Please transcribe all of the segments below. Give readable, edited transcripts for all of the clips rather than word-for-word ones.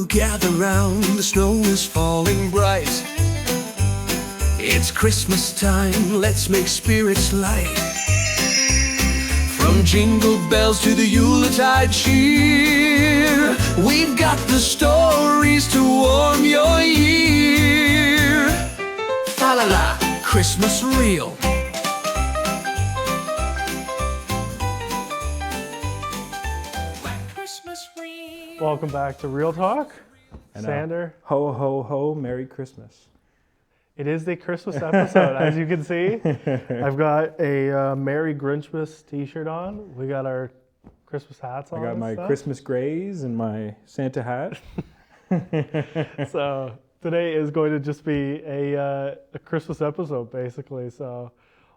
gather round, the snow is falling bright. It's Christmas time, let's make spirits light. From jingle bells to the Yuletide cheer, we've got the stories to warm your ear. Fa la la, Christmas Reel. Welcome back to Real Talk. Sander. Ho, ho, ho, Merry Christmas. It is the Christmas episode, as you can see. I've got a Merry Grinchmas t-shirt on. We got our Christmas hats on. I got my stuff. Christmas grays and my Santa hat. So today is going to just be a Christmas episode, basically. So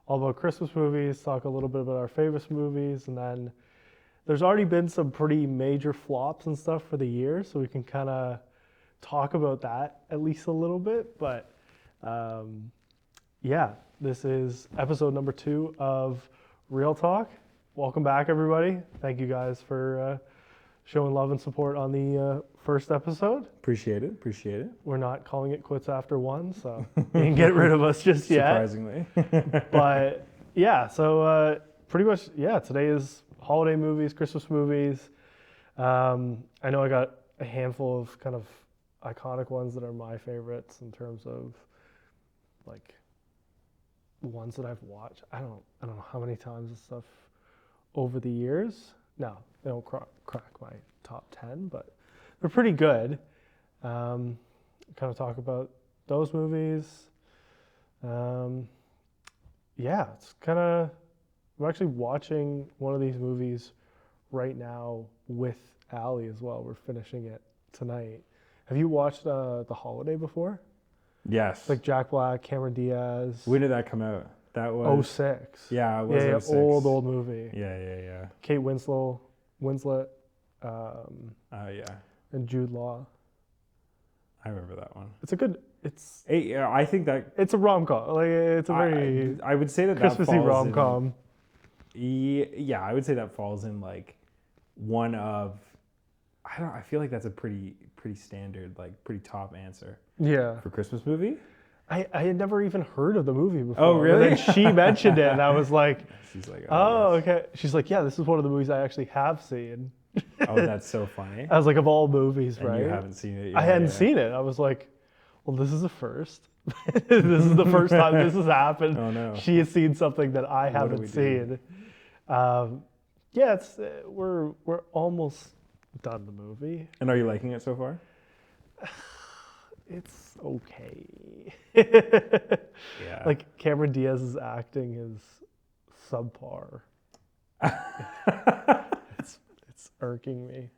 all about Christmas movies, talk a little bit about our favorite movies, and then there's already been some pretty major flops and stuff for the year, so we can kind of talk about that at least a little bit. But yeah, this is episode number 2 of Real Talk. Welcome back, everybody. Thank you guys for showing love and support on the first episode. Appreciate it. We're not calling it quits after 1, so you can get rid of us just yet. Surprisingly. But yeah, so pretty much, yeah, today is holiday movies, Christmas movies. I know I got a handful of kind of iconic ones that are my favorites in terms of like ones that I've watched. I don't know how many times and stuff over the years. No, they don't crack my top 10, but they're pretty good. Kind of talk about those movies. Yeah, it's kind of. I'm actually watching one of these movies right now with Allie as well. We're finishing it tonight. Have you watched The Holiday before? Yes. It's like Jack Black, Cameron Diaz. When did that come out? That was 06. Yeah, it was yeah, 06. old movie. Yeah. Kate Winslet, Yeah. and Jude Law. I remember that one. It's a good. I think that It's a rom-com. Like it's a very I would say that Christmassy falls rom-com. Yeah, I would say that falls in like one of. I feel like that's a pretty standard, like pretty top answer. Yeah. For Christmas movie. I had never even heard of the movie before. Oh, really? And then she mentioned it, and I was like, She's like, oh, yes. okay. She's like, yeah, this is one of the movies I actually have seen. Oh, that's so funny. I was like, of all movies, And right? you haven't seen it yet. I hadn't seen it. I was like, well, this is the first. This is the first time this has happened. Oh, no. She has seen something that I haven't seen. Yeah, we're almost done the movie. And are you liking it so far? It's okay. Yeah. Like Cameron Diaz's acting is subpar. it's irking me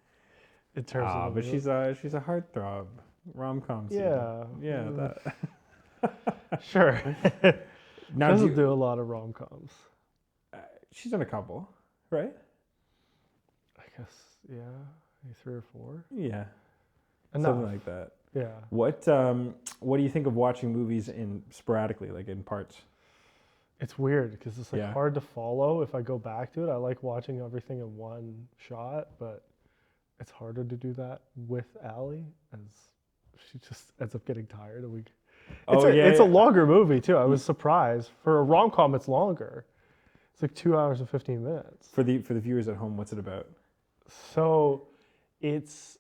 in terms of. But she's a heartthrob rom-com. Yeah. Yeah. That. Sure. Now, Doesn't do a lot of rom-coms. she's done a couple, right? I guess, yeah, maybe 3 or 4. Yeah. Enough. Something like that. Yeah. What do you think of watching movies in sporadically, like in parts? It's weird because it's like Yeah. hard to follow if I go back to it. I like watching everything in one shot, but it's harder to do that with Allie as she just ends up getting tired. And it's a longer movie too. I was surprised. For a rom-com, it's longer. It's like 2 hours and 15 minutes. For the viewers at home, what's it about? So it's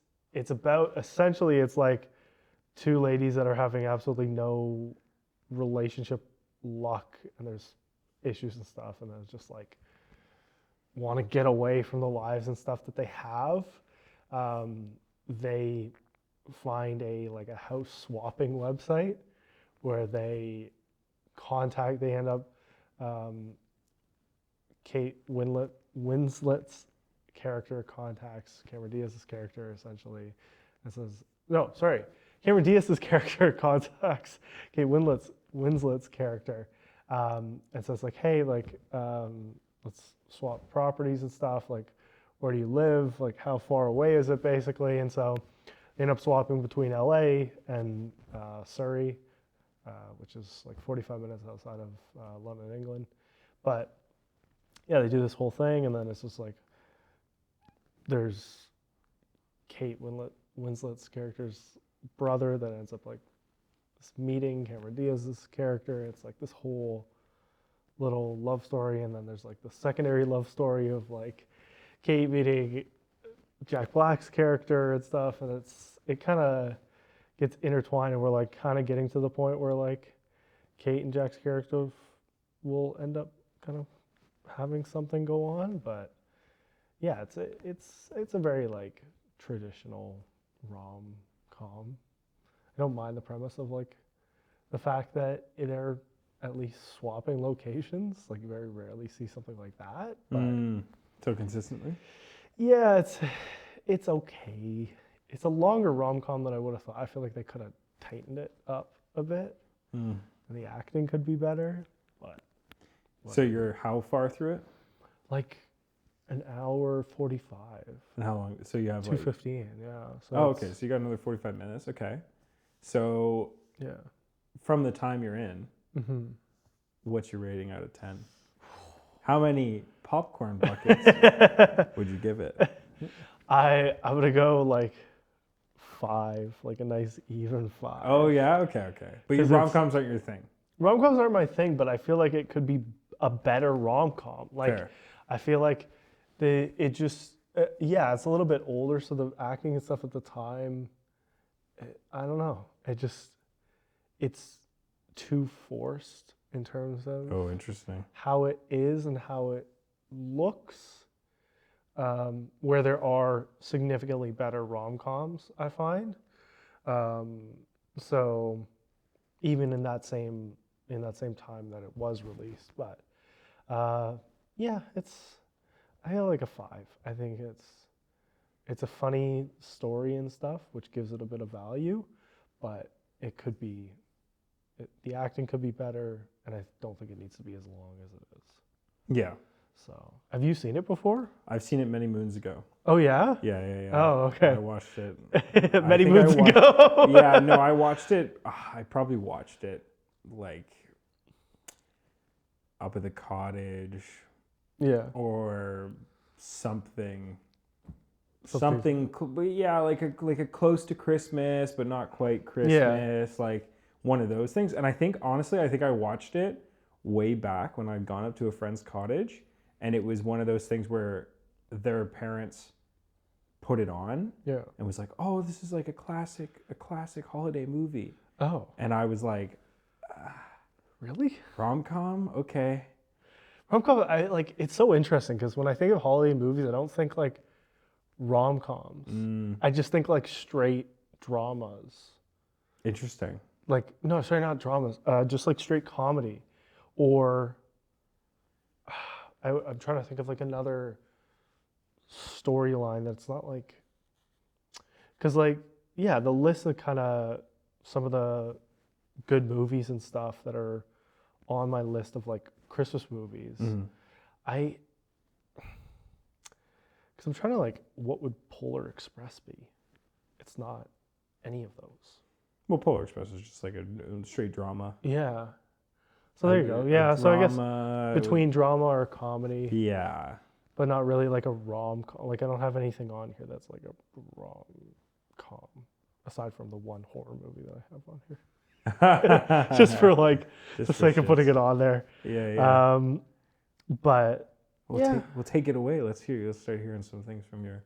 about, essentially it's like 2 ladies that are having absolutely no relationship luck, and there's issues and stuff, and they're just like want to get away from the lives and stuff that they have. They find a house swapping website where they end up Kate Winslet's character contacts Cameron Diaz's character essentially and says, Cameron Diaz's character contacts Kate Winslet's character and says like, hey, let's swap properties and stuff. Like, where do you live? Like, how far away is it basically? And so they end up swapping between LA and Surrey, which is like 45 minutes outside of London, England. But yeah, they do this whole thing, and then it's just like there's Kate Winslet's character's brother that ends up like meeting Cameron Diaz's character. It's like this whole little love story, and then there's like the secondary love story of like Kate meeting Jack Black's character and stuff, and it kind of gets intertwined, and we're like kind of getting to the point where like Kate and Jack's character will end up kind of having something go on. But yeah, it's a very like traditional rom-com. I don't mind the premise of like the fact that they're at least swapping locations. Like you very rarely see something like that. But So consistently? yeah, it's okay. It's a longer rom-com than I would have thought. I feel like they could have tightened it up a bit. And the acting could be better. But so you're how far through it? like an hour 45. And how long? So you have 2:15, yeah. So oh, okay. So you got another 45 minutes. Okay. So yeah. from the time you're in, Mm-hmm. what's your rating out of 10? How many popcorn buckets would you give it? I'm gonna go like 5, like a nice even 5. Oh yeah, okay. But your 'Cause rom-coms aren't your thing. Rom-coms aren't my thing, but I feel like it could be a better rom-com. Like Fair. I feel like it's a little bit older, so the acting and stuff at the time, I don't know. It's too forced in terms of Oh, interesting. how it is and how it looks, where there are significantly better rom-coms, I find. So even in that same time that it was released, but yeah, I feel like a 5. I think it's a funny story and stuff, which gives it a bit of value, but the acting could be better, and I don't think it needs to be as long as it is. Yeah. So, have you seen it before? I've seen it many moons ago. Oh yeah. Yeah. Oh, okay. I watched it. Many I think moons ago. Yeah, no, I watched it. I probably watched it like up at the cottage Yeah. or something. Something. Yeah, like a close to Christmas, but not quite Christmas. Like one of those things. And I think, honestly, I watched it way back when I'd gone up to a friend's cottage, and it was one of those things where their parents put it on and was like, oh, this is like a classic holiday movie. Oh. And I was like, Really? rom-com? Okay. Rom-com, it's so interesting because when I think of holiday movies, I don't think like rom-coms. I just think like straight dramas. Interesting. Like, no, sorry, not dramas. Just like straight comedy. Or I'm trying to think of like another storyline that's not like, because like, yeah, the list of kind of some of the good movies and stuff that are on my list of like Christmas movies, because I'm trying to like, what would Polar Express be? It's not any of those. Well, Polar Express is just like a straight drama. Yeah. So there you go. Yeah. So I guess between drama or comedy. Yeah. But not really like a rom-com. Like I don't have anything on here that's like a rom-com, aside from the one horror movie that I have on here. Just for like the sake of putting it on there. Yeah. But we'll take it away. Let's start hearing some things from your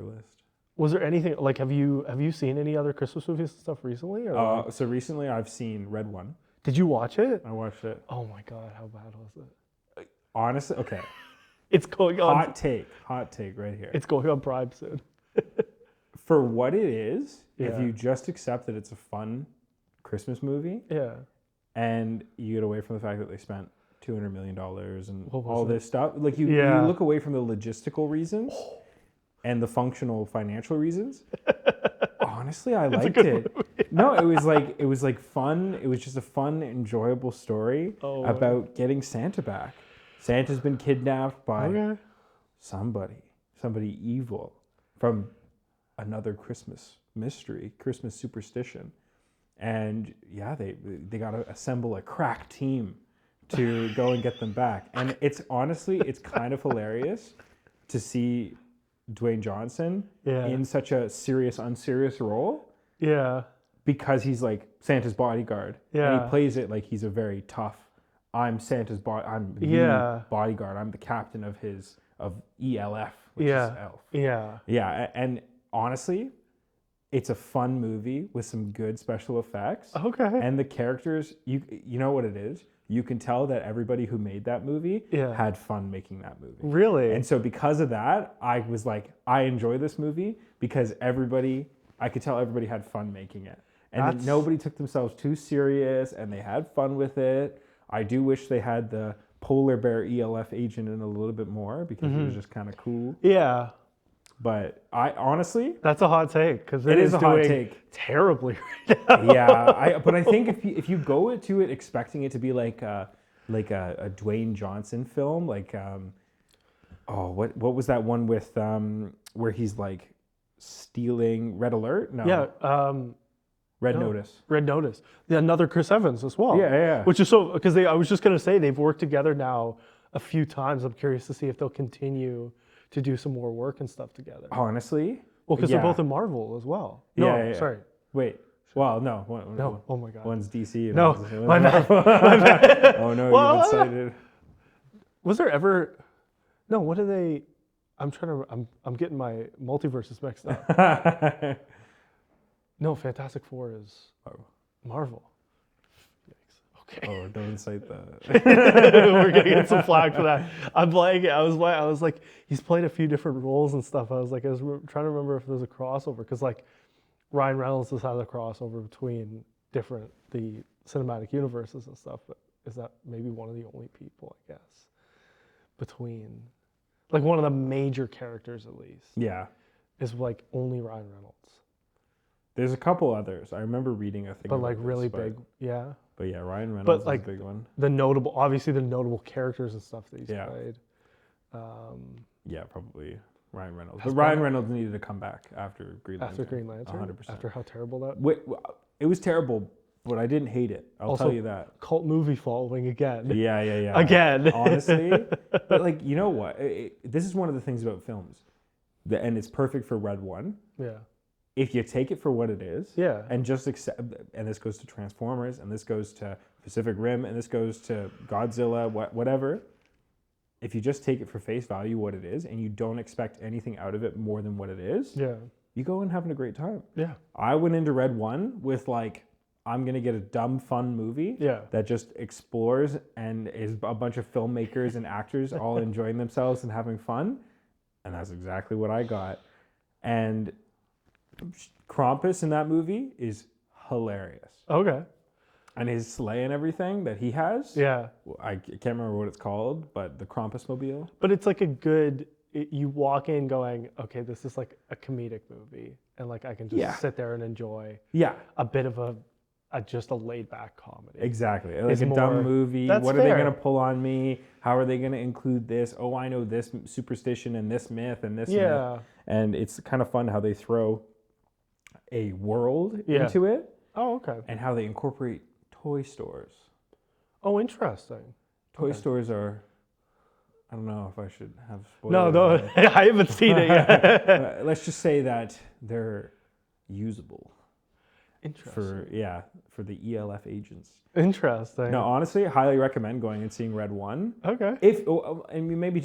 list. Was there anything like have you seen any other Christmas movies and stuff recently? Or So recently I've seen Red One. Did you watch it? I watched it. Oh my God, how bad was it? Honestly, okay. It's going on. Hot take right here. It's going on Prime soon. For what it is, if Yeah. you just accept that it's a fun Christmas movie, Yeah. and you get away from the fact that they spent $200 million and What was all it? this stuff, like you look away from the logistical reasons and the functional financial reasons. Honestly, I liked it. No, it was like fun. It was just a fun, enjoyable story about getting Santa back. Santa's been kidnapped by somebody evil from another Christmas mystery, Christmas superstition. And yeah, they got to assemble a crack team to go and get them back. And it's honestly kind of hilarious to see Dwayne Johnson Yeah. in such a serious, unserious role Yeah. because he's like Santa's bodyguard. And Yeah. he plays it like he's a very tough, I'm the Yeah. bodyguard. I'm the captain of ELF, which Yeah. is elf. Yeah. Yeah. And honestly, it's a fun movie with some good special effects. Okay. And the characters, you know what it is? You can tell that everybody who made that movie Yeah. had fun making that movie. Really? And so because of that, I was like, I enjoy this movie because I could tell everybody had fun making it. And that nobody took themselves too serious and they had fun with it. I do wish they had the polar bear ELF agent in a little bit more because it was just kind of cool. Yeah. But I honestly, That's a hot take because it is a hot doing take. terribly right now. Yeah, but I think if you go to it expecting it to be like a Dwayne Johnson film, like what was that one with where he's like stealing Red Alert? No. Yeah. Red Notice. Red Notice. Yeah, another Chris Evans as well. Yeah. Which is so because I was just gonna say they've worked together now a few times. I'm curious to see if they'll continue to do some more work and stuff together. Honestly. Well, because they're both in Marvel as well. No, Yeah. sorry. Wait. Well, no. No. Oh my God. One's DC. And No. one's My bad. My bad. Oh no, Well, you've excited. Was there ever? No. What are they? I'm trying to. I'm getting my multiverses mixed up. No, Fantastic Four is Marvel. Yikes. Okay. Oh, don't cite that. We're gonna get some flack for that. I'm blanking. I was like, he's played a few different roles and stuff. I was trying to remember if there's a crossover because like Ryan Reynolds has had a crossover between the cinematic universes and stuff. But is that maybe one of the only people, I guess, between like one of the major characters at least? Yeah. Is like only Ryan Reynolds. There's a couple others. I remember reading a thing. But about like really this, big, yeah. But yeah, Ryan Reynolds like, is a big one. Obviously the notable characters and stuff that he's played. Yeah, probably Ryan Reynolds. But Ryan Reynolds needed to come back after Green Lantern. After Green Lantern? 100%. After how terrible that? It was terrible, but I didn't hate it. I'll Also, tell you that. Cult movie following again. Yeah. Again. Honestly. But like, you know what? This is one of the things about films. And it's perfect for Red One. Yeah. If you take it for what it is, Yeah. and just accept, and this goes to Transformers, and this goes to Pacific Rim, and this goes to Godzilla, whatever. If you just take it for face value, what it is, and you don't expect anything out of it more than what it is, Yeah. you go in having a great time. Yeah. I went into Red One with like, I'm gonna get a dumb, fun movie that just explores and is a bunch of filmmakers and actors all enjoying themselves and having fun, and that's exactly what I got. And Krampus in that movie is hilarious. Okay. And his sleigh and everything that he has. Yeah. I can't remember what it's called, but the Krampus mobile. But it's like you walk in going, okay, this is like a comedic movie. And like I can just sit there and enjoy a bit of just a laid back comedy. Exactly. Like a dumb movie. What are they going to pull on me? How are they going to include this? Oh, I know this superstition and this myth and this myth. And it's kind of fun how they throw a world into it. Oh, okay. And how they incorporate toy stores. Oh, interesting. Toy stores are, I don't know if I should have spoilers. No, I haven't seen it yet. Let's just say that they're usable. Interesting. For the ELF agents. Interesting. No, honestly, I highly recommend going and seeing Red One. Okay. And you maybe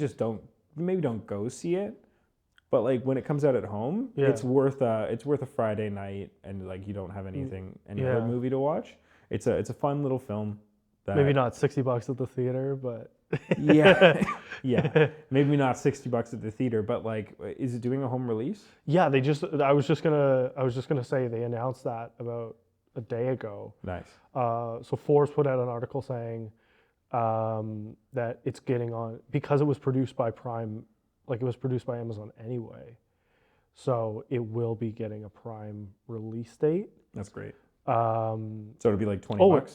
don't go see it, but like when it comes out at home, it's worth a Friday night, and like you don't have any other movie to watch. It's a fun little film. Maybe not $60 at the theater, but yeah. Maybe not $60 at the theater, but like, is it doing a home release? Yeah, I was just gonna say they announced that about a day ago. Nice. So Forbes put out an article saying that it's getting on because it was produced by Prime, like it was produced by Amazon anyway. So it will be getting a Prime release date. That's great. So it'll be like $20.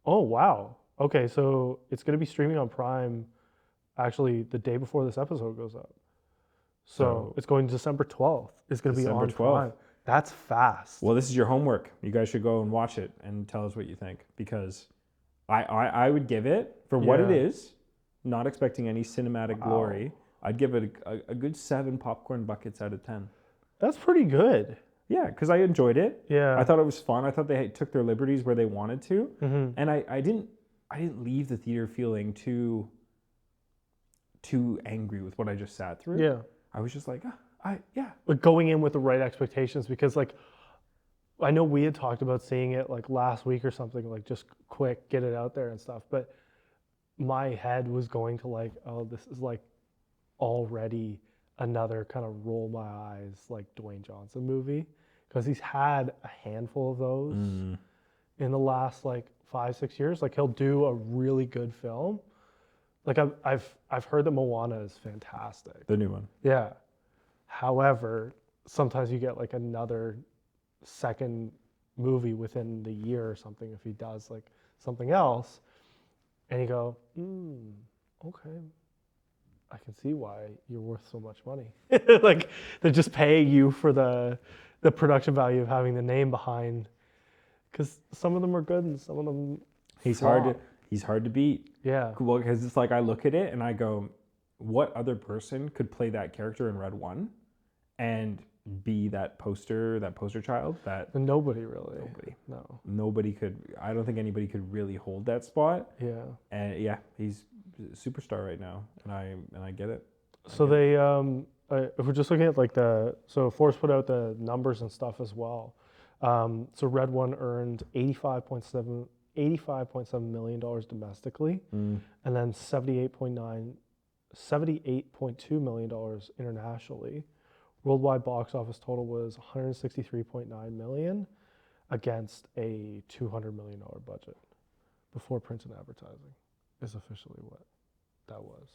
Oh, wow. Okay, so it's going to be streaming on Prime actually the day before this episode goes up. So it's going December 12th. It's going to be on 12th. Prime. That's fast. Well, this is your homework. You guys should go and watch it and tell us what you think, because I would give it for what it is, not expecting any cinematic glory. I'd give it a good 7 popcorn buckets out of 10. That's pretty good. Yeah, because I enjoyed it. Yeah. I thought it was fun. I thought they took their liberties where they wanted to, Mm-hmm. and I didn't leave the theater feeling too angry with what I just sat through. Yeah. I was just like, But going in with the right expectations, because like I know we had talked about seeing it like last week or something, like just quick, get it out there and stuff. But my head was going to like, oh, this is like already another kind of roll my eyes like Dwayne Johnson movie, because he's had a handful of those in the last like 5-6 years. Like he'll do a really good film. Like I've heard that Moana is fantastic. the new one. Yeah. However, sometimes you get like another second movie within the year or something if he does like something else, and you go, okay, I can see why you're worth so much money. Like they're just paying you for the production value of having the name behind, because some of them are good and some of them He's flop. hard to beat. Yeah. Well, because it's like I look at it and I go, what other person could play that character in Red One and be that poster child? That Nobody really. nobody. No. Nobody could. I don't think anybody could really hold that spot. Yeah. And yeah, he's a superstar right now, and I get it. So they, if we're just looking at like so Forrest put out the numbers and stuff as well. So Red One earned $85.7 million domestically, and then $78.2 million internationally. Worldwide box office total was $163.9 million against a $200 million budget before print and advertising is officially what that was.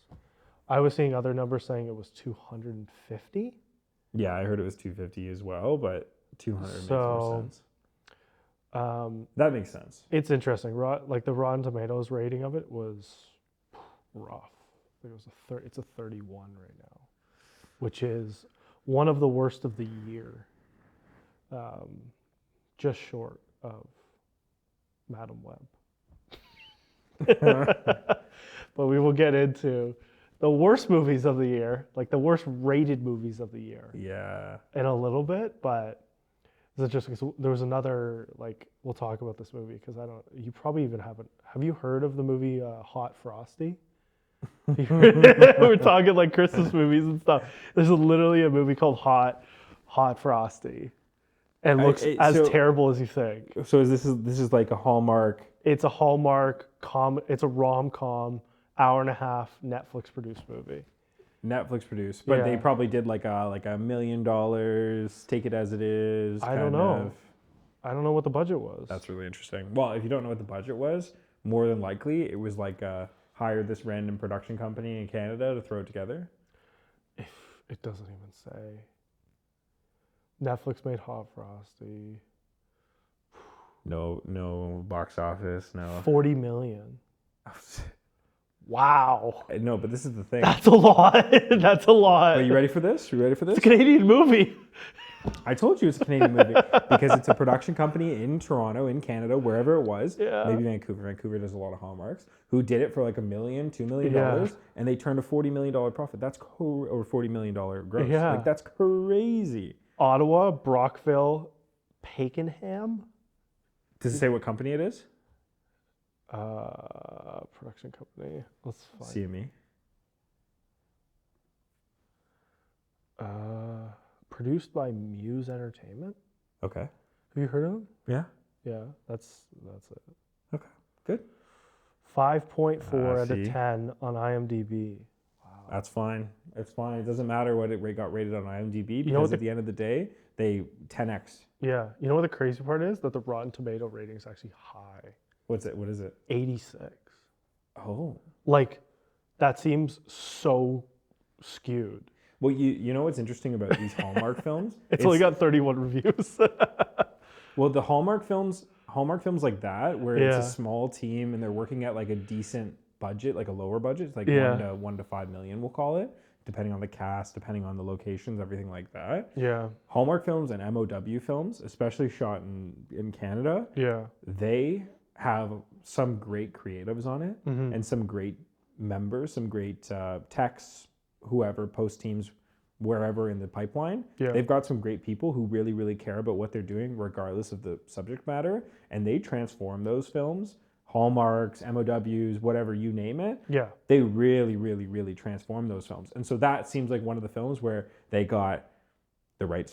I was seeing other numbers saying it was 250. Yeah, I heard it was 250 as well, but 200 makes So, more sense. That makes sense. It's interesting. Like the Rotten Tomatoes rating of it was rough. I think it was it's a 31 right now, which is one of the worst of the year, just short of Madam Web. But we will get into the worst movies of the year, like the worst rated movies of the year, Yeah. in a little bit. But it's interesting because there was another, like, we'll talk about this movie because you probably even haven't. Have you heard of the movie Hot Frosty? We're talking like Christmas movies and stuff. There's literally a movie called Hot Frosty, and looks as terrible as you think. So this is like a Hallmark. It's a Hallmark it's a rom-com, hour-and-a-half Netflix produced movie. Netflix produced, but they Yeah. probably did like $1 million. Take it as it is. I don't know. I don't know what the budget was. That's really interesting. Well, if you don't know what the budget was, more than likely it was like hire this random production company in Canada to throw it together. It doesn't even say. Netflix made Hot Frosty. No box office. No. 40 million. Wow. No, but this is the thing. That's a lot. That's a lot. Are you ready for this? You ready for this? It's a Canadian movie. I told you it's a Canadian movie because it's a production company in Toronto, in Canada, wherever it was. Yeah. Maybe Vancouver. Vancouver does a lot of Hallmarks. Who did it for like $1 million, $2 million, Yeah. and they turned a $40 million profit. That's or $40 million gross. Yeah. Like that's crazy. Ottawa, Brockville, Pakenham. Does it say what company it is? Production company. Let's find. CME. Produced by Muse Entertainment. Okay. Have you heard of them? Yeah. Yeah, that's it. Okay. Good. 5.4 out of see. 10 on IMDb. That's fine. It's fine. It doesn't matter what it got rated on IMDb because know what at the end of the day, they 10x. Yeah, you know what the crazy part is? That the Rotten Tomato rating is actually high. What's it? What is it? 86. Oh. Like, that seems so skewed. Well, you know what's interesting about these Hallmark films? It's only got 31 reviews. Well, the Hallmark films like that, where it's Yeah. a small team and they're working at like a decent budget, like a lower budget, it's like Yeah. 1 to 5 million, we'll call it, depending on the cast, depending on the locations, everything like that. Yeah, Hallmark films and MOW films, especially shot in Canada, yeah. they have some great creatives on it Mm-hmm. and some great members, some great techs, whoever, post teams, wherever in the pipeline, Yeah. they've got some great people who really, really care about what they're doing, regardless of the subject matter, and they transform those films, Hallmarks, MOWs, whatever, you name it. Yeah. They really, really, really transform those films. And so that seems like one of the films where they got the right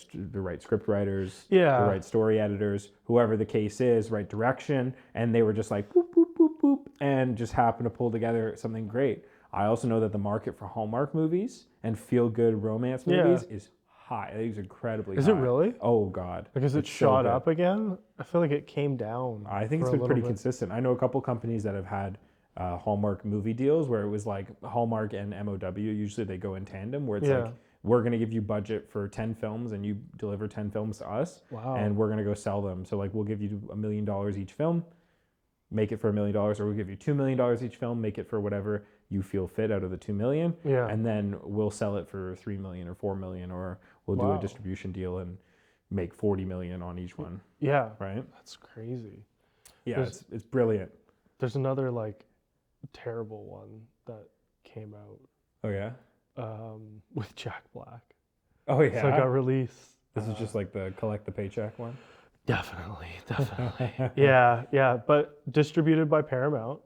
script writers, Yeah. the right story editors, whoever the case is, right direction, and they were just like boop, boop, boop, boop, and just happened to pull together something great. I also know that the market for Hallmark movies and feel-good romance movies is high. I think it's incredibly high. Is it really? Oh, God. Because it It's so shot good. up again? I feel like it came down. I think for it's a been little pretty bit. consistent. I know a couple companies that have had Hallmark movie deals where it was like Hallmark and MOW. Usually they go in tandem where it's like, we're going to give you budget for 10 films and you deliver 10 films to us. Wow. And we're going to go sell them. So like we'll give you $1 million each film, make it for $1 million, or we'll give you $2 million each film, make it for whatever you feel fit out of the 2 million. Yeah. And then we'll sell it for 3 million or 4 million, or we'll do Wow. a distribution deal and make 40 million on each one. Yeah. Right? That's crazy. Yeah, it's brilliant. There's another like terrible one that came out Oh yeah. with Jack Black. Oh yeah. So it got released. This is just like the collect the paycheck one. Definitely. Yeah. But distributed by Paramount.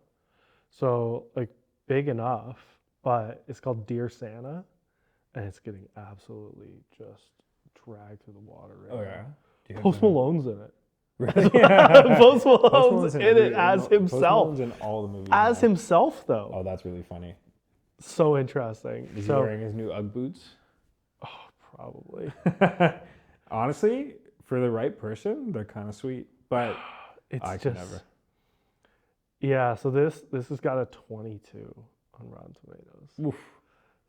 So like big enough, but it's called Dear Santa, and it's getting absolutely just dragged through the water right Oh now. yeah. Do you have Post the- Malone's in it. Really? Post Malone's Malone's in every- it as Post himself. Malone's in all the movies. As now. himself, though. Oh, that's really funny. So interesting. Is he So wearing his new UGG boots? probably. Honestly, for the right person, they're kind of sweet. But It's I just could never. Yeah, so this has got a 22 on Rotten Tomatoes. Oof.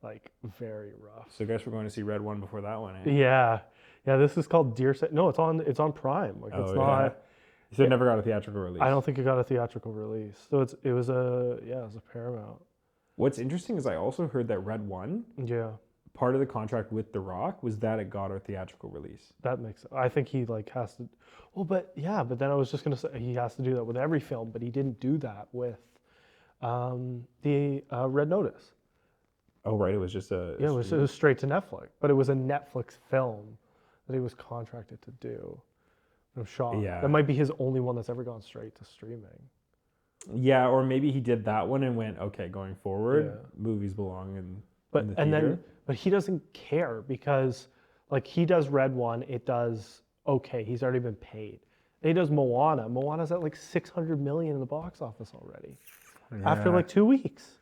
Like very rough. So I guess we're going to see Red One before that one. Eh? Yeah. This is called Dear Santa. No, it's on Prime. Like it's not. You said it never got a theatrical release. I don't think it got a theatrical release. So it was a Paramount. What's interesting is I also heard that Red One, Yeah. part of the contract with The Rock was that it got a theatrical release. That makes. I think he like has to. Well, but then I was just gonna say he has to do that with every film, but he didn't do that with the Red Notice. Oh right, it was just a. Yeah, it was straight to Netflix, but it was a Netflix film that he was contracted to do. I'm shocked. Yeah. That might be his only one that's ever gone straight to streaming. Yeah, or maybe he did that one and went, okay, going forward, Yeah. movies belong in But the theater. but he doesn't care because like he does Red One, it does okay. He's already been paid. And he does Moana. Moana's at like 600 million in the box office already after Yeah. like 2 weeks.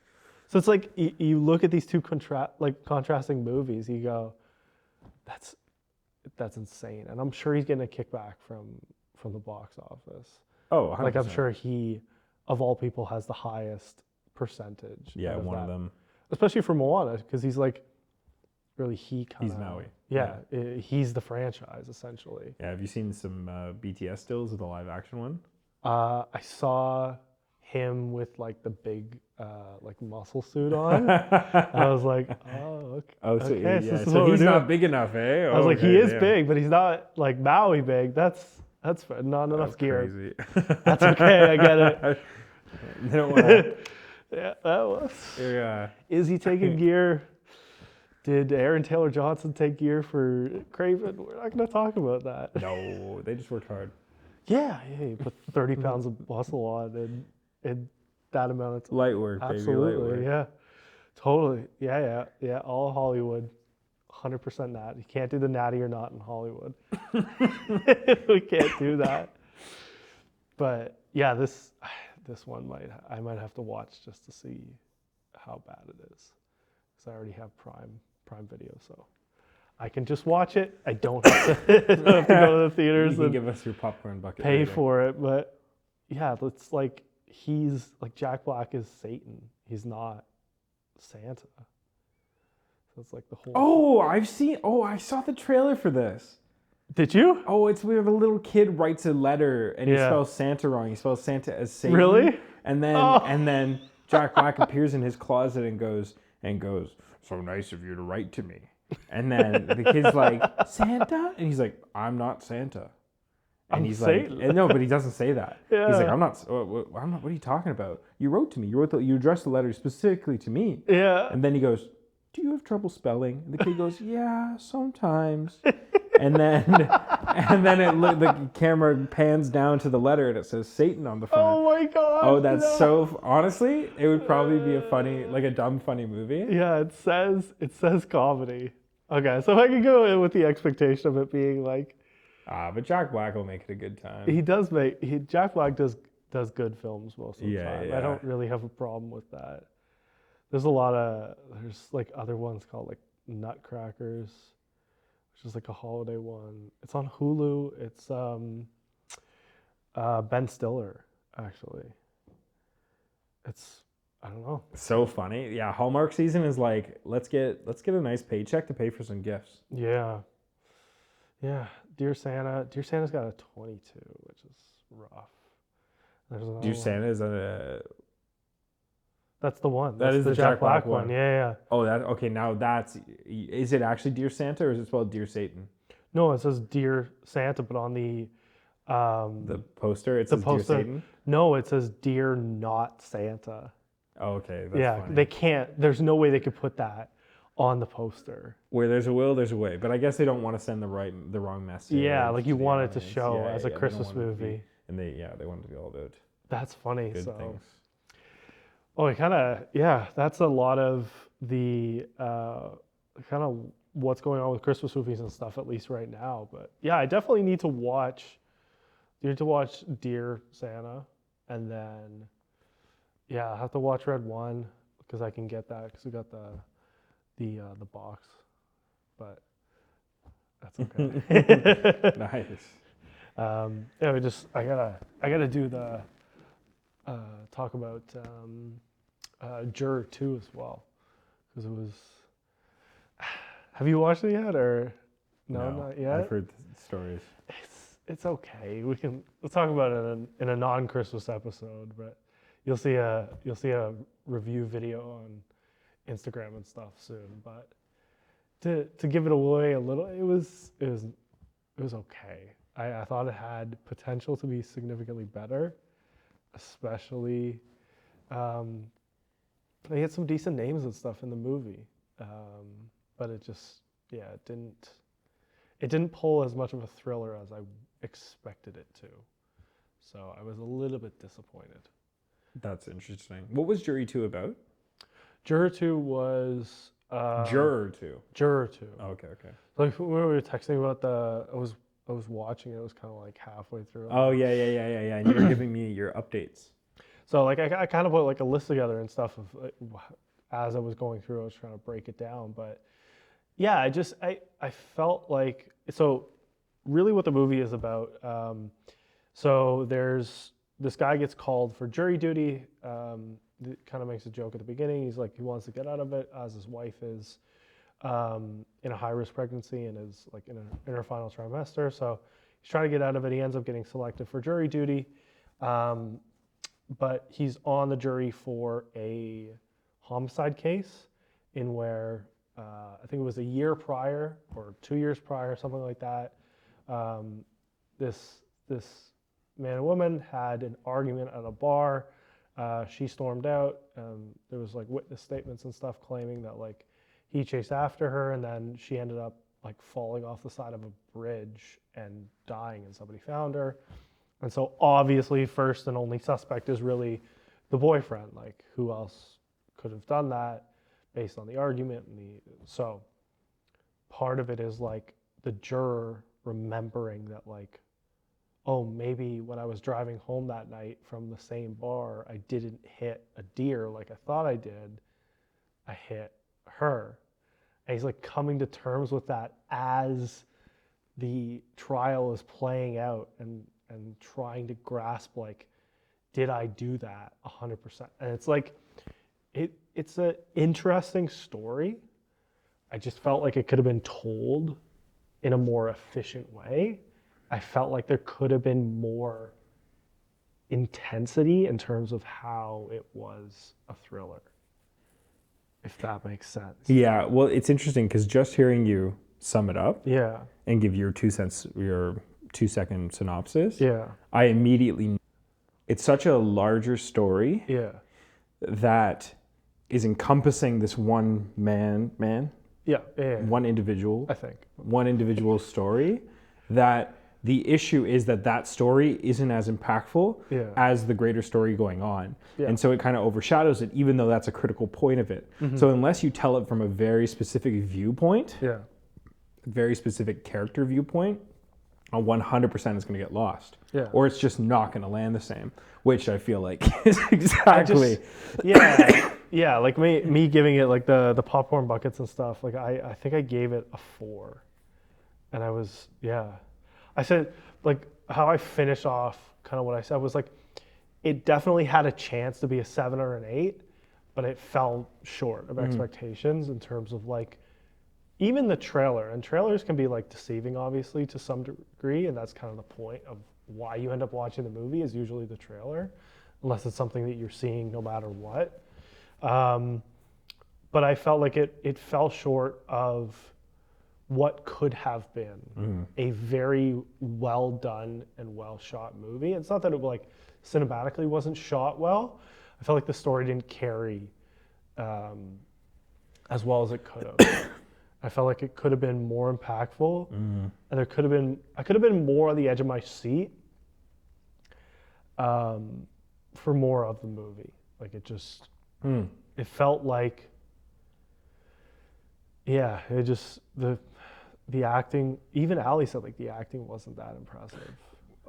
So it's like you look at these two contrasting movies. You go, that's insane. And I'm sure he's getting a kickback from the box office. Oh, 100%. Like I'm sure he, of all people, has the highest percentage. Yeah, out one of that. them. Especially for Moana, because he's like, really he kind of. He's Maui. Yeah, he's the franchise essentially. Yeah, have you seen some BTS stills of the live action one? I saw him with like the big like muscle suit on. I was like, oh, okay. Oh, so, okay, yeah, this is so what he's we're not doing. big enough, eh? I was like, he is damn. big, but he's not like Maui big. That's not enough That's gear. crazy. That's okay. I get it. They don't want to. Yeah, that was. Yeah. Is he taking gear? Did Aaron Taylor Johnson take gear for Craven? We're not going to talk about that. No, they just worked hard. Yeah, he put 30 pounds of muscle on and that amount of Light work, baby. Light Absolutely, work. yeah. Totally. Yeah. All Hollywood. 100% nat. You can't do the natty or not in Hollywood. We can't do that. But yeah, this one I might have to watch just to see how bad it is. Because I already have Prime Video, so I can just watch it. I don't have to, I don't have to go to the theaters You can and give us your popcorn bucket. pay later. for it. But yeah, it's like he's like Jack Black is Satan. He's not Santa. So it's like the whole. Oh, I saw the trailer for this. Did you? Oh, it's where the little kid writes a letter and he Yeah. spells Santa wrong. He spells Santa as Satan. Really? And then Oh. and then Jack Black appears in his closet and goes, "So nice of you to write to me." And then the kid's like, "Santa?" And he's like, "I'm not Santa." And I'm he's Satan. like, and no, but he doesn't say that. He's like, Yeah. I'm not. What are you talking about? You wrote to me. You addressed the letter specifically to me. Yeah. And then he goes, do you have trouble spelling? And the kid goes, yeah, sometimes. And then the camera pans down to the letter and it says Satan on the front. Oh my god! Oh, that's so. Honestly, it would probably be a funny, like a dumb, funny movie. Yeah, it says comedy. Okay, so if I could go in with the expectation of it being like, But Jack Black will make it a good time. Jack Black does good films most of the time. Yeah. I don't really have a problem with that. There's like other ones called like Nutcrackers, which is like a holiday one. It's on Hulu. It's Ben Stiller, actually. I don't know. So funny. Yeah, Hallmark season is like, let's get a nice paycheck to pay for some gifts. Yeah. Yeah. Dear Santa's got a 22, which is rough. There's another Dear one. Santa is a. That's the one. That That's is the the Jack Black one. Yeah. Oh, that okay. Now is it actually Dear Santa or is it spelled Dear Satan? No, it says Dear Santa, but on the poster it says Dear Satan. No, it says Dear Not Santa. Oh, okay. That's funny. They can't. There's no way they could put that on the poster. Where there's a will, there's a way. But I guess they don't want to send the wrong message. Yeah, like you to the want it to audience. show Yeah, as a they Christmas don't want it to be- movie. And they want it to be all about That's funny. good so. things. Oh, that's a lot of the kind of what's going on with Christmas movies and stuff, at least right now. But yeah, I definitely need to watch Dear Santa, and then I have to watch Red One because I can get that because we got the box, but that's okay. Nice. I gotta do the talk about Juror 2 as well, because it was. Have you watched it yet, or no, not yet? I've heard stories. It's okay. We'll talk about it in a non-Christmas episode, but you'll see a review video on Instagram and stuff soon. But to give it away a little, it was okay. I thought it had potential to be significantly better, especially they had some decent names and stuff in the movie, but it just it didn't pull as much of a thriller as I expected it to, so I was a little bit disappointed. That's interesting. What was Jury 2 about? Juror 2 was Juror 2. Juror 2. Oh, okay. Like when we were texting about I was watching it. It was kind of like halfway through. Oh yeah. And you were giving me your updates. So like I kind of put like a list together and stuff of like, as I was going through, I was trying to break it down. But yeah, I felt like, so really what the movie is about. So there's this guy gets called for jury duty. It kind of makes a joke at the beginning. He's like, he wants to get out of it as his wife is in a high-risk pregnancy and is like in her final trimester. So he's trying to get out of it. He ends up getting selected for jury duty. But he's on the jury for a homicide case in where I think it was a year prior or 2 years prior, something like that. This man and woman had an argument at a bar. She stormed out. There was like witness statements and stuff claiming that like he chased after her, and then she ended up like falling off the side of a bridge and dying, and somebody found her. And so obviously first and only suspect is really the boyfriend. Like who else could have done that based on the argument? So part of it is like the juror remembering that like, oh, maybe when I was driving home that night from the same bar, I didn't hit a deer like I thought I did. I hit her. And he's like coming to terms with that as the trial is playing out and trying to grasp like, did I do that 100%? And it's like, it's an interesting story. I just felt like it could have been told in a more efficient way. I felt like there could have been more intensity in terms of how it was a thriller, if that makes sense. Yeah, well, it's interesting because just hearing you sum it up and give your 2-second synopsis, I immediately, it's such a larger story that is encompassing this one man, Yeah. one individual, I think. one individual story, that the issue is that story isn't as impactful Yeah. as the greater story going on. Yeah. And so it kind of overshadows it, even though that's a critical point of it. So unless you tell it from a very specific viewpoint, Yeah. very specific character viewpoint, 100% is going to get lost. Yeah. Or it's just not going to land the same, which I feel like is exactly. Yeah, like me giving it like the popcorn buckets and stuff, like I think I gave it a 4. And I was, I said, like, how I finish off kind of what I said was like, it definitely had a chance to be a 7 or an 8, but it fell short of expectations in terms of like, even the trailer, and trailers can be like deceiving obviously to some degree, and that's kind of the point of why you end up watching the movie is usually the trailer, unless it's something that you're seeing no matter what. But I felt like it fell short of what could have been a very well done and well shot movie. It's not that it like cinematically wasn't shot well. I felt like the story didn't carry as well as it could have. I felt like it could have been more impactful, and I could have been more on the edge of my seat for more of the movie. Like it just, it felt like, it just the acting. Even Ali said like the acting wasn't that impressive.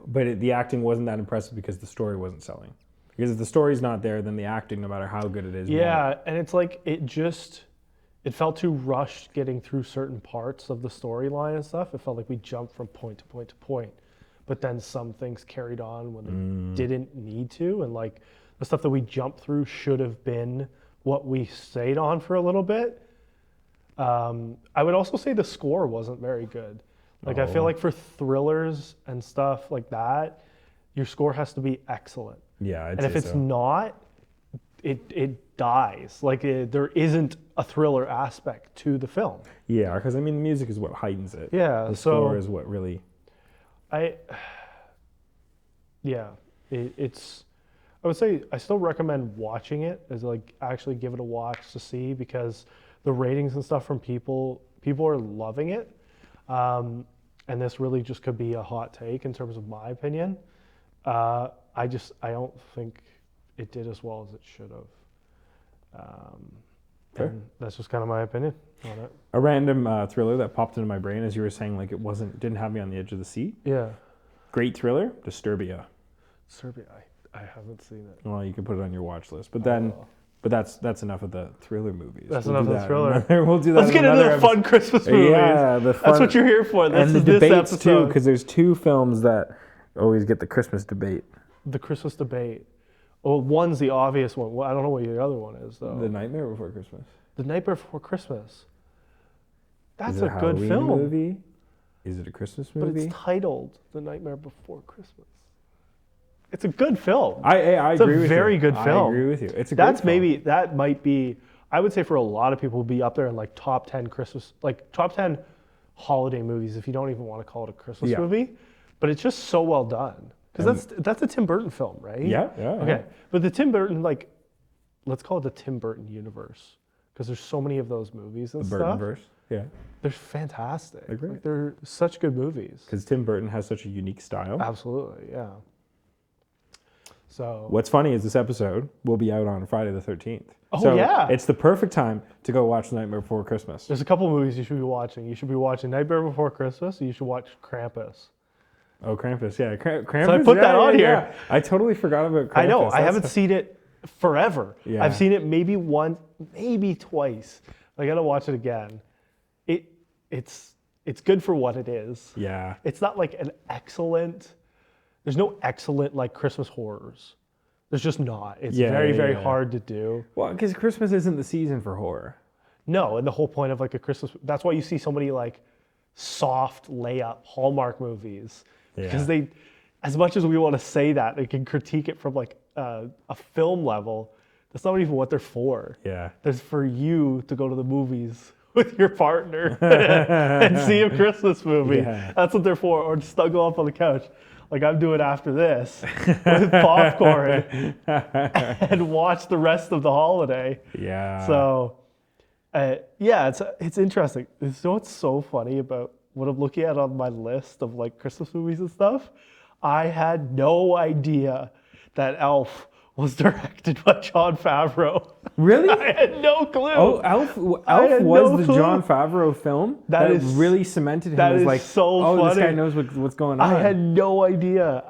But the acting wasn't that impressive because the story wasn't selling. Because if the story's not there, then the acting, no matter how good it is, won't. And it's like it felt too rushed getting through certain parts of the storyline and stuff. It felt like we jumped from point to point to point, but then some things carried on when they didn't need to, and like the stuff that we jumped through should have been what we stayed on for a little bit. I would also say the score wasn't very good. Like I feel like for thrillers and stuff like that, your score has to be excellent. Yeah, and if it's not, it dies. Like there isn't a thriller aspect to the film. Yeah, because I mean, the music is what heightens it. Yeah, the score is what really. It's. I would say I still recommend watching it, as like actually give it a watch to see, because the ratings and stuff from people are loving it, and this really just could be a hot take in terms of my opinion. I don't think it did as well as it should have. And that's just kind of my opinion on it. A random thriller that popped into my brain as you were saying, like didn't have me on the edge of the seat. Yeah. Great thriller, Disturbia. I haven't seen it. Well, you can put it on your watch list, but that's enough of the thriller movies. That's enough of the thriller. We'll do that. Let's get into the fun Christmas movies. Yeah, that's what you're here for. And the debates too, because there's two films that always get the Christmas debate. The Christmas debate. Well, one's the obvious one. Well, I don't know what the other one is though. The Nightmare Before Christmas. The Nightmare Before Christmas. That's Is it a good Halloween film. movie? Is it a Christmas movie? But it's titled The Nightmare Before Christmas. It's a good film. I it's agree with you. It's a very good film. I agree with you. It's a great film. That might be, I would say for a lot of people, would be up there in like top 10 Christmas, like top 10 holiday movies, if you don't even want to call it a Christmas movie. But it's just so well done. Because that's a Tim Burton film, right? Yeah. Okay. But the Tim Burton, like, let's call it the Tim Burton universe. Because there's so many of those movies and stuff. The Burtonverse. Yeah. They're fantastic. They're great. Like, they're such good movies. Because Tim Burton has such a unique style. Absolutely, yeah. So what's funny is this episode will be out on Friday the 13th. Oh, so yeah. It's the perfect time to go watch The Nightmare Before Christmas. There's a couple movies you should be watching. You should be watching Nightmare Before Christmas, and you should watch Krampus. Oh, Krampus, yeah. Krampus, so I put that on here. Yeah. I totally forgot about Krampus. I know. I haven't seen it forever. Yeah. I've seen it maybe once, maybe twice. I got to watch it again. It's good for what it is. Yeah. It's not like an excellent... There's no excellent like Christmas horrors. There's just not. It's very hard to do. Well, because Christmas isn't the season for horror. No, and the whole point of like a Christmas... That's why you see so many like soft layup Hallmark movies. Because they, as much as we want to say that, they can critique it from like a film level. That's not even what they're for. Yeah. They're for you to go to the movies with your partner and see a Christmas movie. Yeah. That's what they're for. Or snuggle up on the couch. like I'm doing after this with popcorn and watch the rest of the holiday. Yeah. So, yeah, it's interesting. So what's so funny about what I'm looking at on my list of like Christmas movies and stuff? I had no idea that Elf was directed by Jon Favreau. Really? I had no clue. Oh, Elf had was no the clue. Jon Favreau film that is- really cemented him that as is like, so oh, this guy funny. knows what's going on. I had no idea.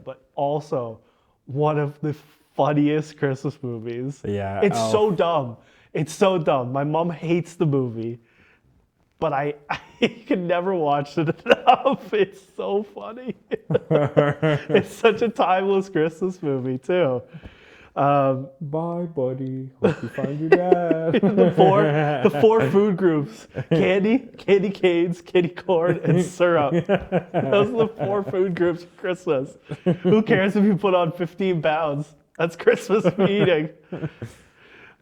But also one of the funniest Christmas movies. Yeah, It's Elf. so dumb. It's so dumb. My mom hates the movie, but I can never watch it enough. It's so funny. It's such a timeless Christmas movie too. Bye, buddy. Hope you find your dad. The four food groups: candy canes, candy corn, and syrup. Those are the four food groups for Christmas. Who cares if you put on 15 pounds? That's Christmas eating.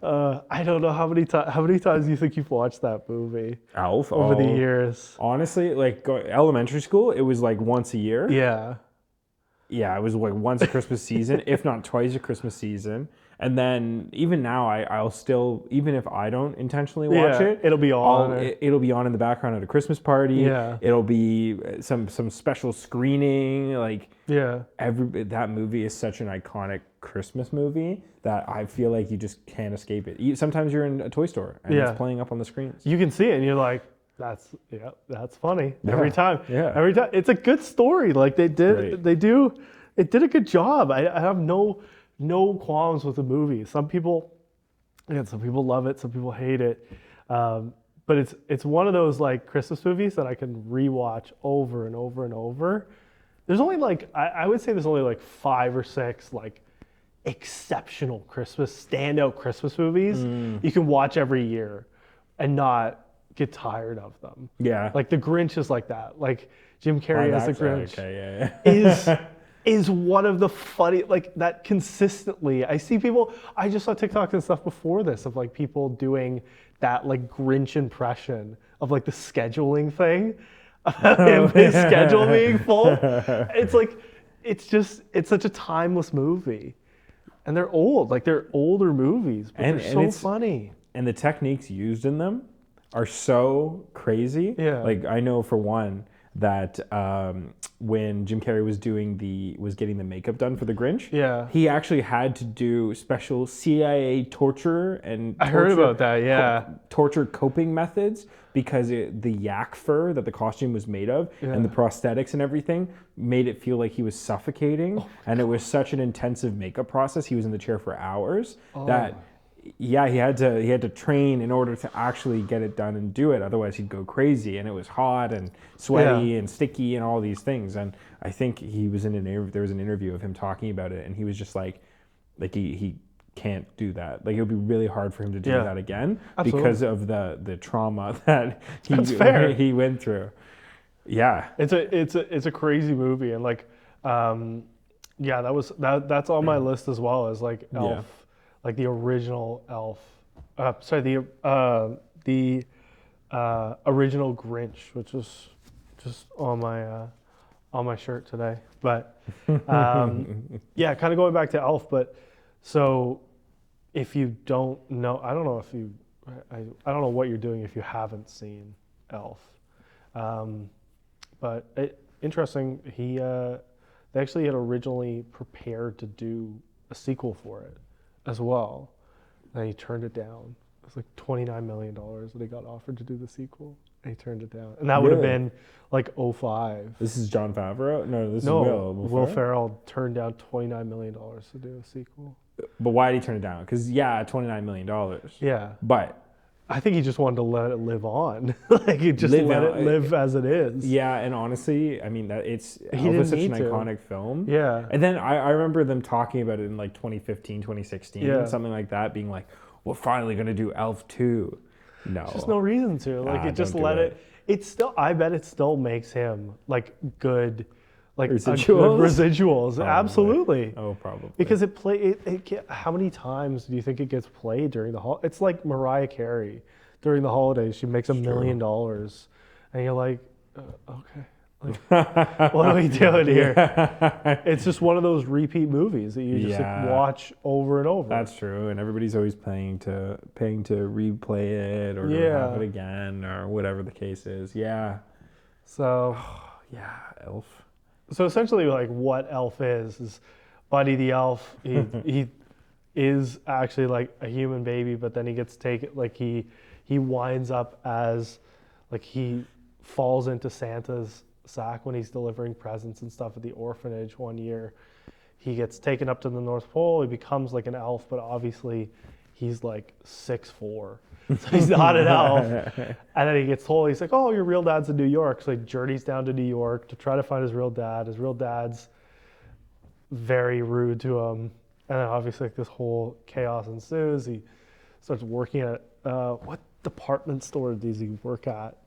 I don't know how many times do you think you've watched that movie Elf over the years? Honestly, like elementary school, it was like once a year. Yeah. Yeah, it was like once a Christmas season, if not twice a Christmas season. And then even now, I'll still, even if I don't intentionally watch Yeah, it, it'll be on. it'll be on in the background at a Christmas party. Yeah. It'll be some special screening. Like Yeah. that movie is such an iconic Christmas movie that I feel like you just can't escape it. Sometimes you're in a toy store and Yeah. it's playing up on the screens. You can see it and you're like, that's funny. Every time. Yeah. Every time. It's a good story. Like it did a good job. I have no qualms with the movie. Some people love it, some people hate it. But it's one of those like Christmas movies that I can rewatch over and over and over. There's only like I would say there's only like 5 or 6 like exceptional standout Christmas movies you can watch every year and not get tired of them. Yeah. Like the Grinch is like that. Like Jim Carrey as the Grinch Okay, yeah. is one of the funny, like that consistently. I see people, I just saw TikToks and stuff before this of like people doing that like Grinch impression of like the scheduling thing. His schedule being full. It's like, it's such a timeless movie. And they're old, like they're older movies, but they're so funny. And the techniques used in them are so crazy. Yeah. Like I know for one that when Jim Carrey was getting the makeup done for the Grinch, Yeah. he actually had to do special CIA torture and I heard about that, yeah. torture coping methods because the yak fur that the costume was made of and the prosthetics and everything made it feel like he was suffocating. And it was such an intensive makeup process. He was in the chair for hours that yeah, he had to train in order to actually get it done and do it. Otherwise, he'd go crazy. And it was hot and sweaty and sticky and all these things. And I think he was in there was an interview of him talking about it, and he was just like he can't do that. Like it would be really hard for him to do that again because of the trauma that he went through. Yeah, It's a crazy movie, and like, that's on my list as well as like Elf. Like the original Elf, the original Grinch, which was just on my shirt today. But kind of going back to Elf. But so if you don't know, I don't know what you're doing if you haven't seen Elf. But interesting. They actually had originally prepared to do a sequel for it as well, and he turned it down. It was like $29 million that he got offered to do the sequel, and he turned it down. And that would have been like 2005. This is Jon Favreau? No, this is Will Ferrell turned down $29 million to do a sequel. But why did he turn it down? Because $29 million. Yeah, But I think he just wanted to let it live on. Like he just let it live as it is. yeah, and honestly, I mean Elf didn't is such an need to. iconic film. Yeah. And then I remember them talking about it in like 2015, 2016, something like that, being like, we're finally going to do Elf 2. No. There's no reason to. Like it just don't do let it. It's still, I bet it still makes him like good, like Residuals? good residuals. Probably. Absolutely. Oh, probably. Because how many times do you think it gets played during the It's like Mariah Carey during the holidays. She makes $1 million, and you're like, okay, What are we doing here? It's just one of those repeat movies that you just like, watch over and over. That's true, and everybody's always paying to replay it or to have it again or whatever the case is. Yeah. So, yeah, Elf. So essentially, like what Elf is Buddy the Elf. He is actually like a human baby, but then he gets taken. Like he winds up as like he falls into Santa's sack when he's delivering presents and stuff at the orphanage one year. He gets taken up to the North Pole. He becomes like an elf, but obviously he's like 6'4", so he's not an elf. And then he gets told, he's like, "Oh, your real dad's in New York." So he journeys down to New York to try to find his real dad. His real dad's very rude to him, and then obviously like this whole chaos ensues. He starts working at what department store does he work at?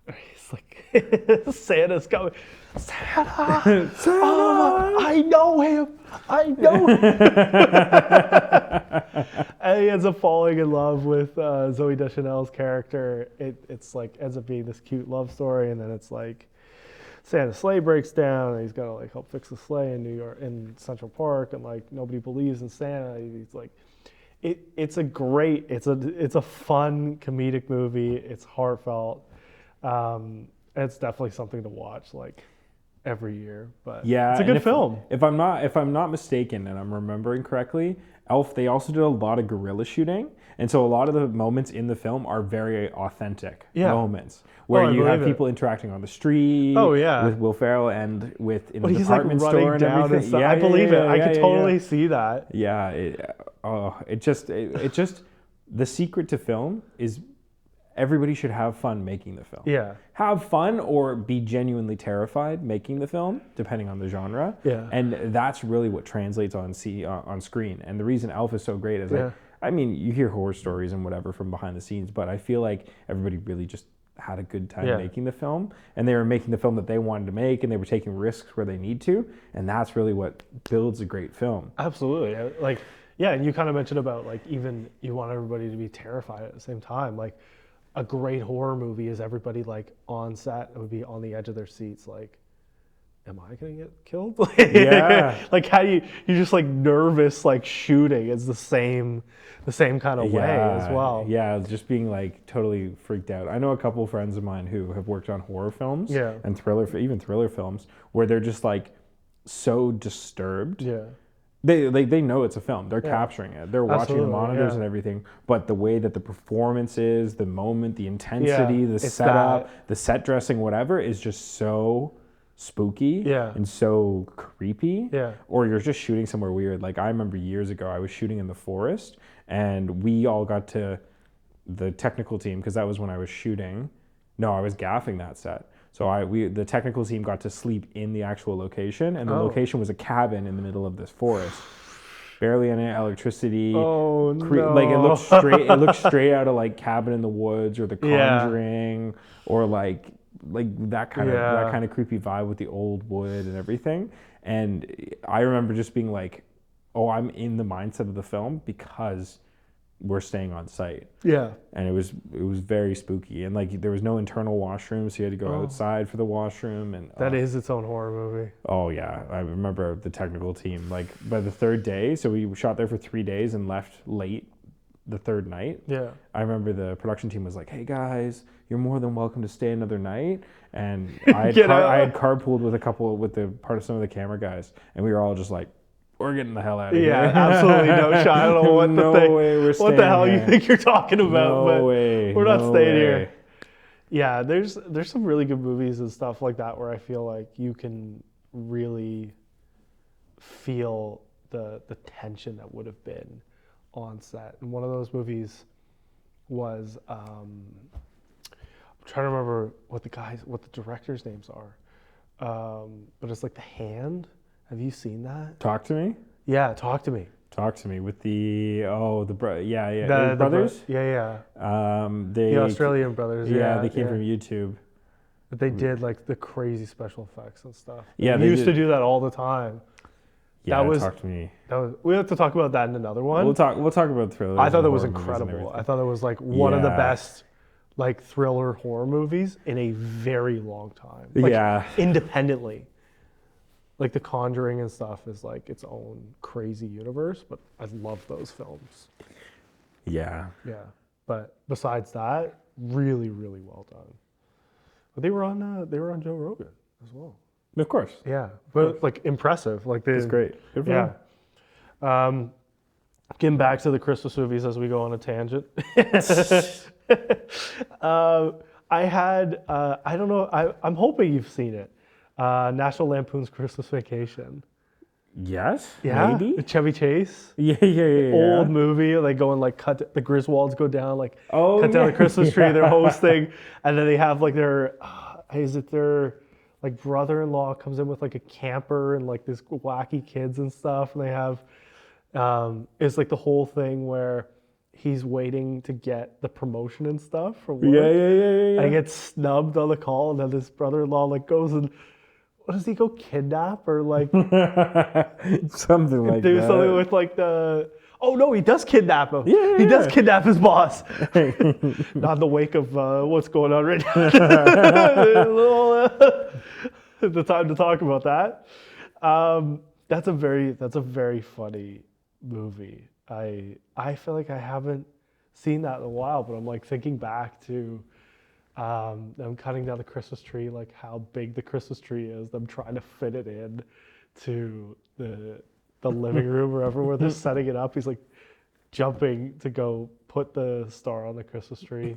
He's like, Santa's coming. Santa! Santa! Oh, I know him! I know him! And he ends up falling in love with Zooey Deschanel's character. It's like ends up being this cute love story, and then it's like Santa's sleigh breaks down, and he's got to like help fix the sleigh in New York, in Central Park, and like nobody believes in Santa. He's like, it's a fun comedic movie. It's heartfelt. It's definitely something to watch like every year, but yeah, it's a good film. If I'm not mistaken and I'm remembering correctly, Elf, they also did a lot of guerrilla shooting, and so a lot of the moments in the film are very authentic moments where you have people interacting on the street. Oh yeah, with Will Ferrell and in the he's department like store and everything. Yeah, I believe it. I could totally see that. Yeah, it just the secret to film is everybody should have fun making the film. Yeah. Have fun or be genuinely terrified making the film, depending on the genre. Yeah. And that's really what translates on screen. And the reason Elf is so great is like, I mean, you hear horror stories and whatever from behind the scenes, but I feel like everybody really just had a good time making the film, and they were making the film that they wanted to make, and they were taking risks where they need to, and that's really what builds a great film. Absolutely. Like, yeah, and you kind of mentioned about like even you want everybody to be terrified at the same time. Like, a great horror movie is everybody like on set would be on the edge of their seats like, am I gonna get killed? Yeah. Like how you're just like nervous like shooting. It's the same kind of way as well. Yeah, just being like totally freaked out. I know a couple of friends of mine who have worked on horror films and even thriller films where they're just like so disturbed. Yeah. They know it's a film. They're capturing it. They're watching the monitors and everything. But the way that the performance is, the moment, the intensity, the setup, the set dressing, whatever, is just so spooky and so creepy. Yeah. Or you're just shooting somewhere weird. Like I remember years ago, I was shooting in the forest, and we all got to the technical team, because that was when I was shooting. No, I was gaffing that set. So the technical team got to sleep in the actual location, and the location was a cabin in the middle of this forest. Barely any electricity. Oh no! Like it looked straight out of like Cabin in the Woods or The Conjuring, or like that kind of creepy vibe with the old wood and everything. And I remember just being like, "Oh, I'm in the mindset of the film because we're staying on site." Yeah. And it was very spooky, and like there was no internal washroom, so you had to go outside for the washroom, and that is its own horror movie. Oh yeah, I remember the technical team, like by the third day, so we shot there for 3 days and left late the third night. Yeah. I remember the production team was like, "Hey guys, you're more than welcome to stay another night." And I had carpooled with some of the camera guys, and we were all just like, "We're getting the hell out of here." Yeah, absolutely no shot. I don't know what what the hell here. you think you're talking about, but we're not staying here. Yeah, there's some really good movies and stuff like that where I feel like you can really feel the tension that would have been on set. And one of those movies was I'm trying to remember what the directors' names are, but it's like The Hand. Have you seen that? Talk to me. Yeah, Talk to Me. Talk to me with the brothers. The Australian brothers. Yeah, they came from YouTube. But they did like the crazy special effects and stuff. Yeah, they used to do that all the time. Yeah, Talk to Me. We have to talk about that in another one. We'll talk about thrillers. I thought that was incredible. I thought it was like one of the best like thriller horror movies in a very long time. Yeah. Independently. Like The Conjuring and stuff is like its own crazy universe, but I love those films. Yeah. Yeah. But besides that, really, really well done. But they were on Joe Rogan as well. Of course. Yeah. But like impressive. Like It's great. Good for Yeah. them. Getting back to the Christmas movies as we go on a tangent. I had, I don't know, I'm hoping you've seen it. National Lampoon's Christmas Vacation. Yes. Yeah, Maybe. Chevy Chase. Yeah. Old movie. They go and like cut the Griswolds go down, like Oh, cut down yeah. the Christmas tree. They're hosting, and then they have like their, is it their like brother-in-law comes in with like a camper and like this wacky kids and stuff, and they have, it's like the whole thing where he's waiting to get the promotion and stuff from work. Yeah. And he gets snubbed on the call, and then his brother-in-law like goes and what does he go kidnap or like Something like do that. something with like the oh no he does kidnap him. Yeah. He does kidnap his boss. Not in the wake of what's going on right now. The time to talk about that. That's a very funny movie. I feel like I haven't seen that in a while, but I'm like thinking back to them cutting down the Christmas tree, like how big the Christmas tree is, them trying to fit it in to the living room or everywhere they're setting it up. He's like jumping to go put the star on the Christmas tree.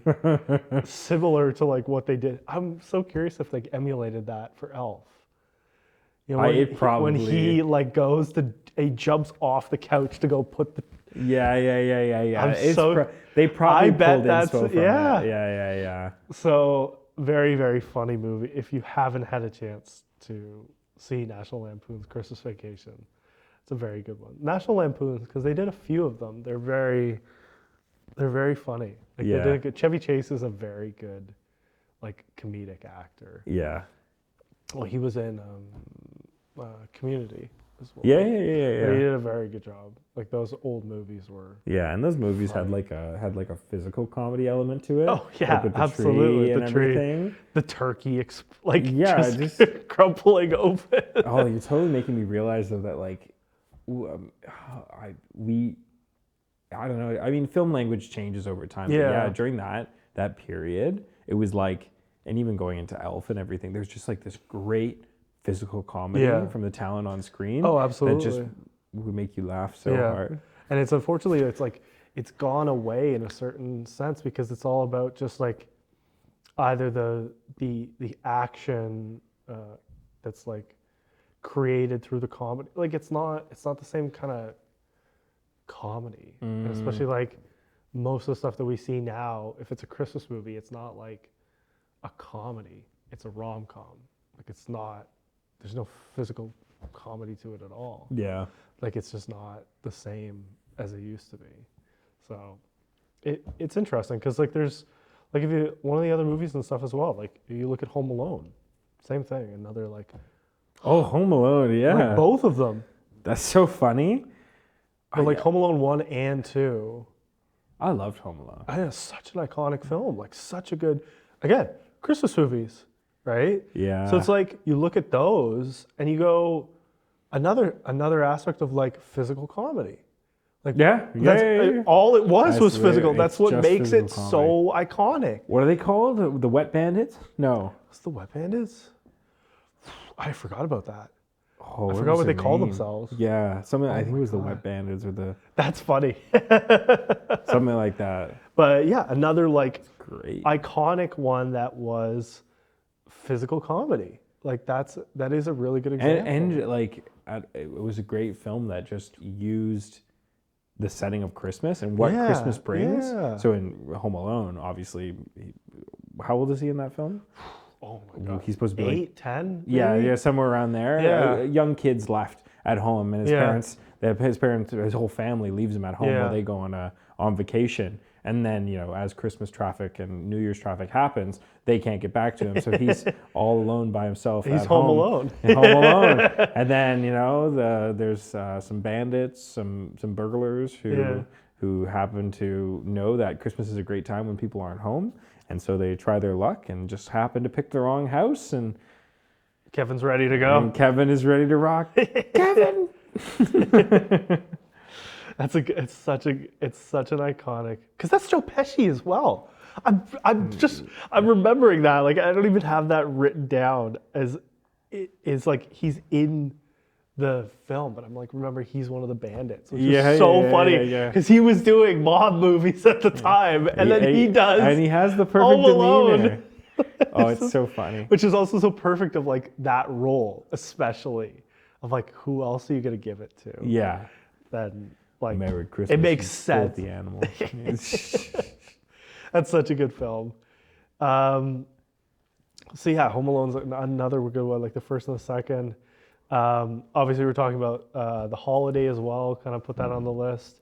Similar to like what they did. I'm so curious if they emulated that for Elf. You know, when he like goes to, he jumps off the couch to go put the. Yeah. I'm they probably I bet pulled that's inspo from yeah. that. Yeah. So very, very funny movie. If you haven't had a chance to see National Lampoon's Christmas Vacation, it's a very good one. National Lampoon's, because they did a few of them. They're very funny. Like Yeah. they did a good, Chevy Chase is a very good, like comedic actor. Yeah. Well, he was in Community as well. Yeah. But he did a very good job. Like those old movies were. Yeah, and those movies had like a physical comedy element to it. Oh yeah, like with the absolutely. tree and The tree, everything. the turkey, Yeah, just crumpling open. Oh, you're totally making me realize though that like, I don't know. I mean, film language changes over time. Yeah. But yeah. During that period, it was like, and even going into Elf and everything, there's just like this great physical comedy from the talent on screen. Oh, absolutely. That just would make you laugh so hard. And it's unfortunately, it's like, it's gone away in a certain sense because it's all about just like either the action that's like created through the comedy. Like it's not the same kind of comedy. And especially like most of the stuff that we see now, if it's a Christmas movie, it's not like a comedy. It's a rom-com. Like it's not, there's no physical comedy to it at all. Yeah. Like it's just not the same as it used to be. So it's interesting because like there's like if you one of the other movies and stuff as well, like you look at Home Alone, same thing, another like Oh, Home Alone, yeah. like both of them. That's so funny. But like Home Alone 1 and 2. I loved Home Alone. I think it's such an iconic film, like such a good again, Christmas movies, right? Yeah. So it's like you look at those and you go another aspect of like physical comedy. Like Yeah. all it was That's physical. it's That's what just makes it physical so iconic. What are they called? The Wet Bandits? No. What's the Wet Bandits? I forgot about that. Oh, I forgot what they call themselves. Yeah, something. I think my it was the God. Wet Bandits or the That's funny. something like that. But yeah, another like Great. iconic one that was physical comedy. Like that is a really good example. And like it was a great film that just used the setting of Christmas and what Christmas brings. yeah. So in Home Alone, obviously, how old is he in that film? Oh my God. He's supposed to be like 8, 10? Yeah, maybe? yeah, somewhere around there. Yeah. Young kids left at home, and his whole family leaves him at home while they go on vacation. And then, as Christmas traffic and New Year's traffic happens, they can't get back to him. So he's all alone by himself. He's at home alone. Home alone. And then, there's some bandits, some burglars who happen to know that Christmas is a great time when people aren't home. And so they try their luck and just happen to pick the wrong house, and Kevin's ready to go. Kevin is ready to rock. Kevin. It's such an iconic, because that's Joe Pesci as well. I'm remembering that. Like, I don't even have that written down as it is, like, he's in the film, but I'm like, remember, he's one of the bandits, which is so funny because he was doing mob movies at the time, and then he does, and he has the perfect Home Alone. demeanor. Oh, it's so funny. Which is also so perfect of like that role, especially of like, who else are you gonna give it to? Yeah. Then like, Merry Christmas. it makes sense. The animals. That's such a good film. So yeah, Home Alone's another good one, like the first and the second. Obviously, we're talking about The Holiday as well, kind of put that on the list.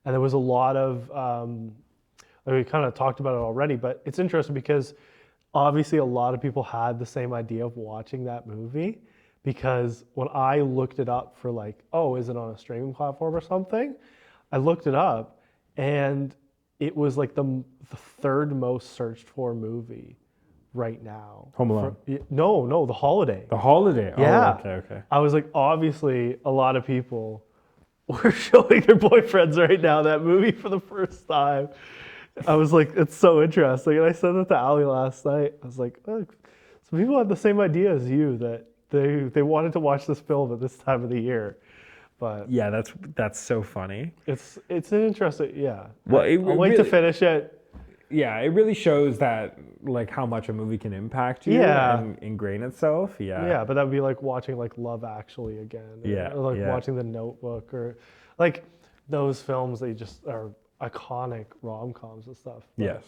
And there was a lot of, we kind of talked about it already, but it's interesting because obviously a lot of people had the same idea of watching that movie, because when I looked it up for like, oh, is it on a streaming platform or something? I looked it up and it was like the third most searched for movie right now. Home Alone. No, The Holiday. The Holiday. Yeah. Oh, okay. I was like, obviously, a lot of people were showing their boyfriends right now that movie for the first time. I was like, it's so interesting. And I said that to Ali last night. I was like, oh, some people had the same idea as you, that they wanted to watch this film at this time of the year. But Yeah, that's so funny. it's an interesting, yeah. Well, I'll wait to finish it. Yeah, it really shows that, like, how much a movie can impact you and ingrain itself. Yeah. Yeah, but that would be like watching like Love Actually again. Yeah, Or like yeah. watching The Notebook, or like those films that just are iconic rom-coms and stuff. But, Yes.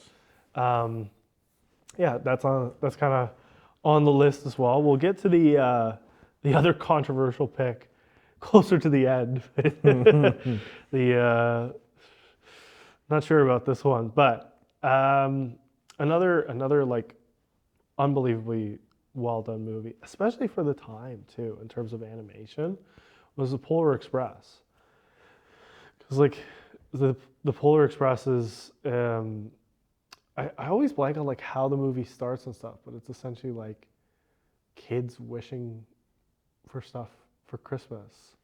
yeah, that's kind of on the list as well. We'll get to the other controversial pick closer to the end. Not sure about this one, but another like unbelievably well done movie, especially for the time too, in terms of animation, was The Polar Express. Because like the Polar Express is, I always blank on like how the movie starts and stuff, but it's essentially like kids wishing for stuff for Christmas,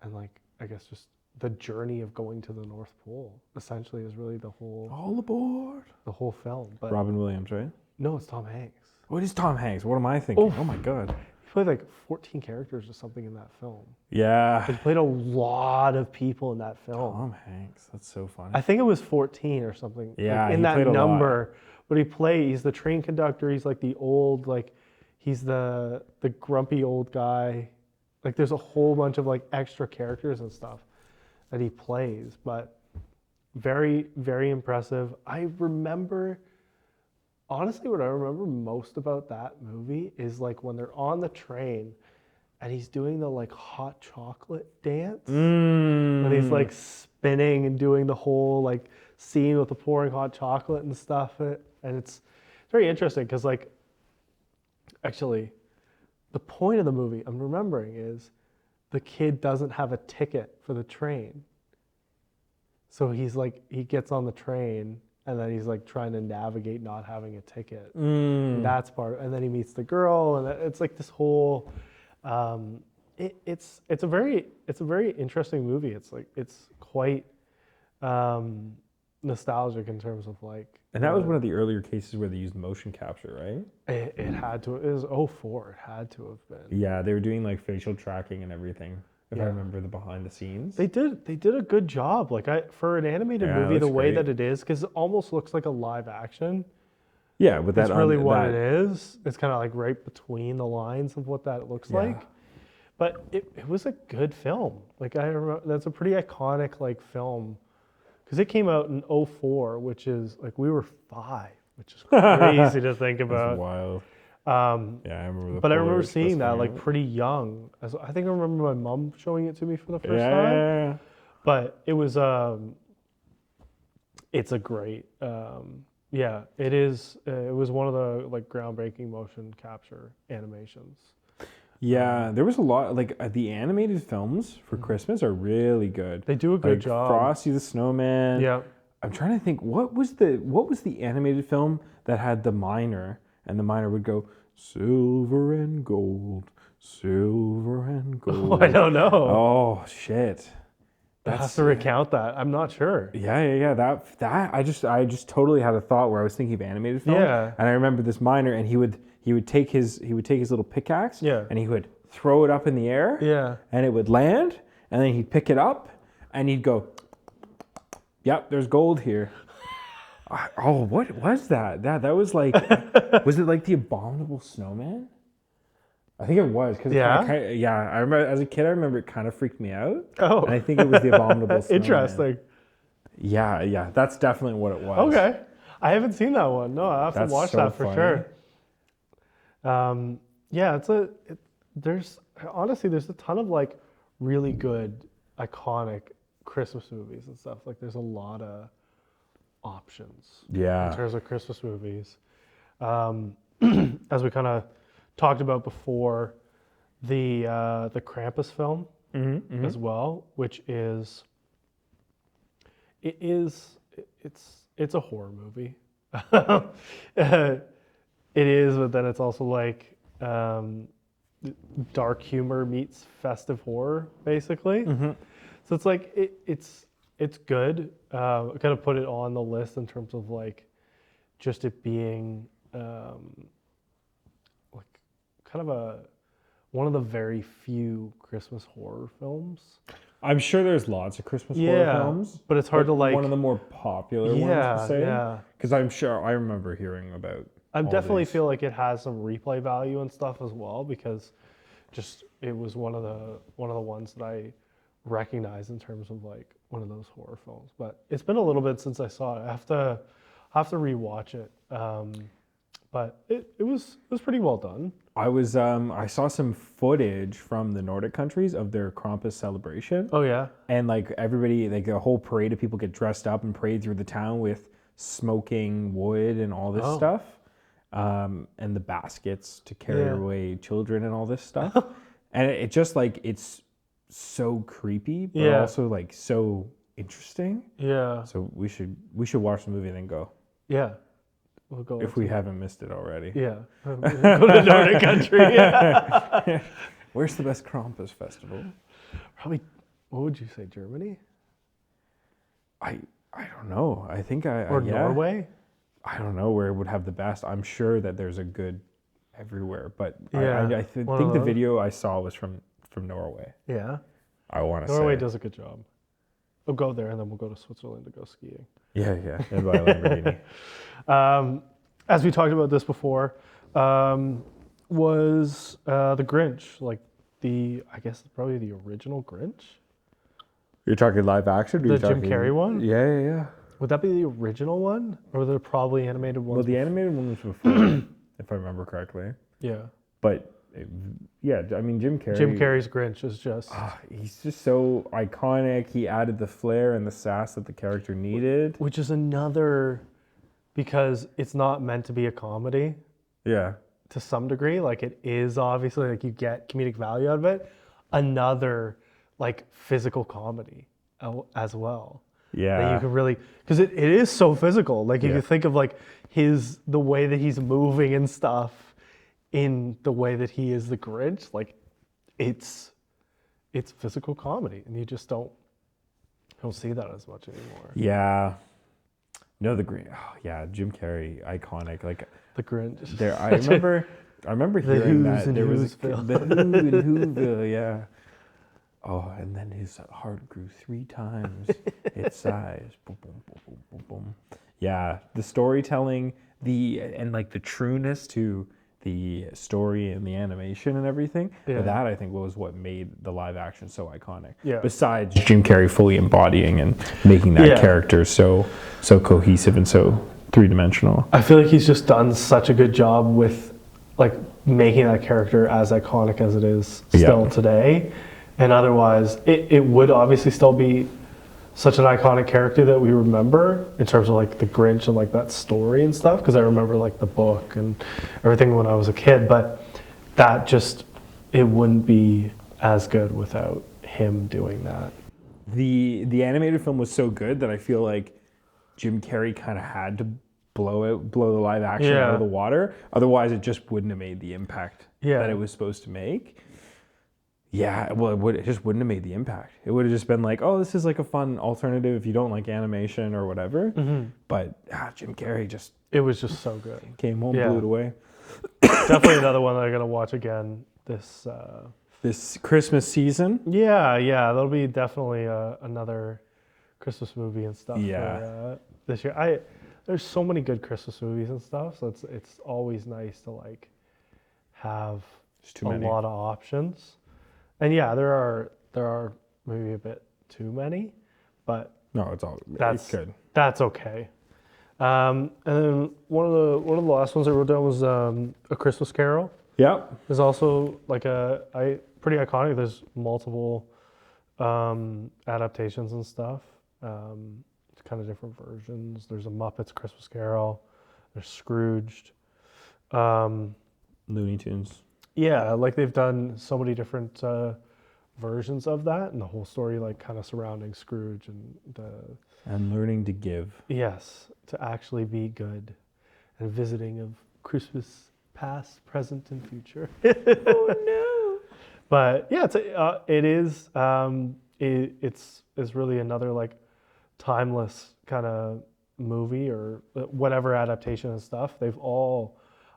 and like, I guess just the journey of going to the North Pole essentially is really the whole All aboard. film. But Robin Williams, right? no, it's Tom Hanks. What is Tom Hanks? What am I thinking? Oh my God. He played like 14 characters or something in that film. Yeah. He played a lot of people in that film. Tom Hanks. That's so funny. I think it was 14 or something. Yeah, like in he that played a lot. number. But he's the train conductor. He's like the old, like he's the grumpy old guy. Like there's a whole bunch of like extra characters and stuff that he plays, but very, very impressive. Honestly, what I remember most about that movie is like when they're on the train and he's doing the like hot chocolate dance. And he's like spinning and doing the whole like scene with the pouring hot chocolate and stuff. And it's very interesting because like, actually, the point of the movie I'm remembering is the kid doesn't have a ticket for the train. So he's like, he gets on the train and then he's like trying to navigate not having a ticket. And that's part, and then he meets the girl, and it's like this whole, it's a very interesting movie. It's like, it's quite nostalgic in terms of like. And that was one of the earlier cases where they used motion capture, right? It had to, it was 2004, it had to have been. Yeah, they were doing like facial tracking and everything. If I remember the behind the scenes. They did a good job. Like for an animated movie, the way that it is, because it almost looks like a live action. Yeah, with that. That's really what it is. It's kind of like right between the lines of what that looks like. But it was a good film. Like I remember, that's a pretty iconic like film, because it came out in 2004, which is like we were 5, which is crazy to think about. That's wild. Yeah, I remember. But I remember seeing that like pretty young. I think I remember my mom showing it to me for the first time. Yeah. But it was it's a great it is. It was one of the like groundbreaking motion capture animations. Yeah, there was a lot, like the animated films for Christmas are really good. They do a good job. Frosty the Snowman. Yeah. I'm trying to think what was the animated film that had the miner, and the miner would go silver and gold, silver and gold. I don't know. Oh shit. I have to recount that. I'm not sure. Yeah. That I just totally had a thought where I was thinking of animated film. Yeah. And I remember this miner, and he would take his little pickaxe. Yeah. And he would throw it up in the air. Yeah. And it would land, and then he'd pick it up, and he'd go, "Yep, there's gold here." Oh, what was that? That was like, was it like the Abominable Snowman? I think it was because Yeah? I remember as a kid. I remember it kind of freaked me out. Oh. And I think it was the Abominable Snowman. Interesting. Yeah, that's definitely what it was. Okay. I haven't seen that one. No, I have That's to watch so that for funny. sure. Yeah, there's a ton of like really good, iconic Christmas movies and stuff. Like there's a lot of options in Yeah. terms of Christmas movies. As we kind of talked about before, the Krampus film as well, which is it's a horror movie. It is, but then it's also like dark humor meets festive horror, basically. So it's like it's good. I kind of put it on the list in terms of like just it being like kind of one of the very few Christmas horror films. I'm sure there's lots of Christmas horror films, but it's hard to like one of the more popular ones to say. Yeah. Because I'm sure I remember hearing about. I definitely these. feel like it has some replay value and stuff as well, because just it was one of the ones that I recognize in terms of like one of those horror films. But it's been a little bit since I saw it. I have to rewatch it. But it was pretty well done. I saw some footage from the Nordic countries of their Krampus celebration. Oh yeah. And like everybody, like a whole parade of people get dressed up and parade through the town with smoking wood and all this stuff. And the baskets to carry away children and all this stuff. And it just like, it's so creepy, but also like so interesting. Yeah. So we should watch the movie and then go. Yeah. We'll go If we haven't missed it already. Yeah. Go to Nordic country. Yeah. Where's the best Krampus festival? Probably, what would you say, Germany? I don't know. I think Or Norway? I don't know where it would have the best. I'm sure that there's a good everywhere, but I think the video I saw was from Norway. Yeah. I want to say Norway does a good job. We'll go there and then we'll go to Switzerland to go skiing. Yeah, and buy a Lamborghini. As we talked about this before, was the Grinch, like I guess probably the original Grinch? You're talking live action? The Jim Carrey one? Yeah. Would that be the original one? Or were there probably animated ones? Well, the animated one was before, if I remember correctly. Yeah. But I mean, Jim Carrey. Jim Carrey's Grinch is just... He's just so iconic. He added the flair and the sass that the character needed. Which is another... Because it's not meant to be a comedy. Yeah. To some degree. Like, it is obviously, like, you get comedic value out of it. Another, like, physical comedy as well. Yeah. That you can really... Because it is so physical. Like, you can think of, like, the way that he's moving and stuff in the way that he is the Grinch. Like, it's physical comedy. And you just don't see that as much anymore. Yeah. No, Jim Carrey, iconic. Like the Grinch. There, I remember hearing that there was the Who in Whoville, yeah. Oh, and then his heart grew 3 times its size. Boom, boom, boom, boom, boom, boom. Yeah, the storytelling, and like the trueness to the story and the animation and everything. Yeah. But that I think was what made the live action so iconic. Yeah. Besides Jim Carrey fully embodying and making that character so cohesive and so 3-dimensional. I feel like he's just done such a good job with like making that character as iconic as it is still today. And otherwise it would obviously still be such an iconic character that we remember in terms of like the Grinch and like that story and stuff, because I remember like the book and everything when I was a kid, but that just, it wouldn't be as good without him doing that. The animated film was so good that I feel like Jim Carrey kind of had to blow the live action out of the water. Otherwise, it just wouldn't have made the impact that it was supposed to make. Yeah, well, it just wouldn't have made the impact. It would have just been like, oh, this is like a fun alternative if you don't like animation or whatever. But Jim Carrey just... It was just so good. Came home, blew it away. Definitely another one that I'm going to watch again this Christmas season. Yeah, that'll be definitely another Christmas movie and stuff for this year. There's so many good Christmas movies and stuff, so it's always nice to like have a lot of options. And yeah, there are maybe a bit too many, but it's good. That's okay. And then one of the last ones I wrote down was A Christmas Carol. Yep. There's also like pretty iconic. There's multiple adaptations and stuff. It's kind of different versions. There's a Muppets Christmas Carol. There's Scrooged. Looney Tunes. Yeah, like they've done so many different versions of that, and the whole story like kind of surrounding Scrooge and learning to give. Yes, to actually be good, and visiting of Christmas past, present, and future. Oh no! But yeah, it's really another like timeless kind of movie or whatever adaptation and stuff.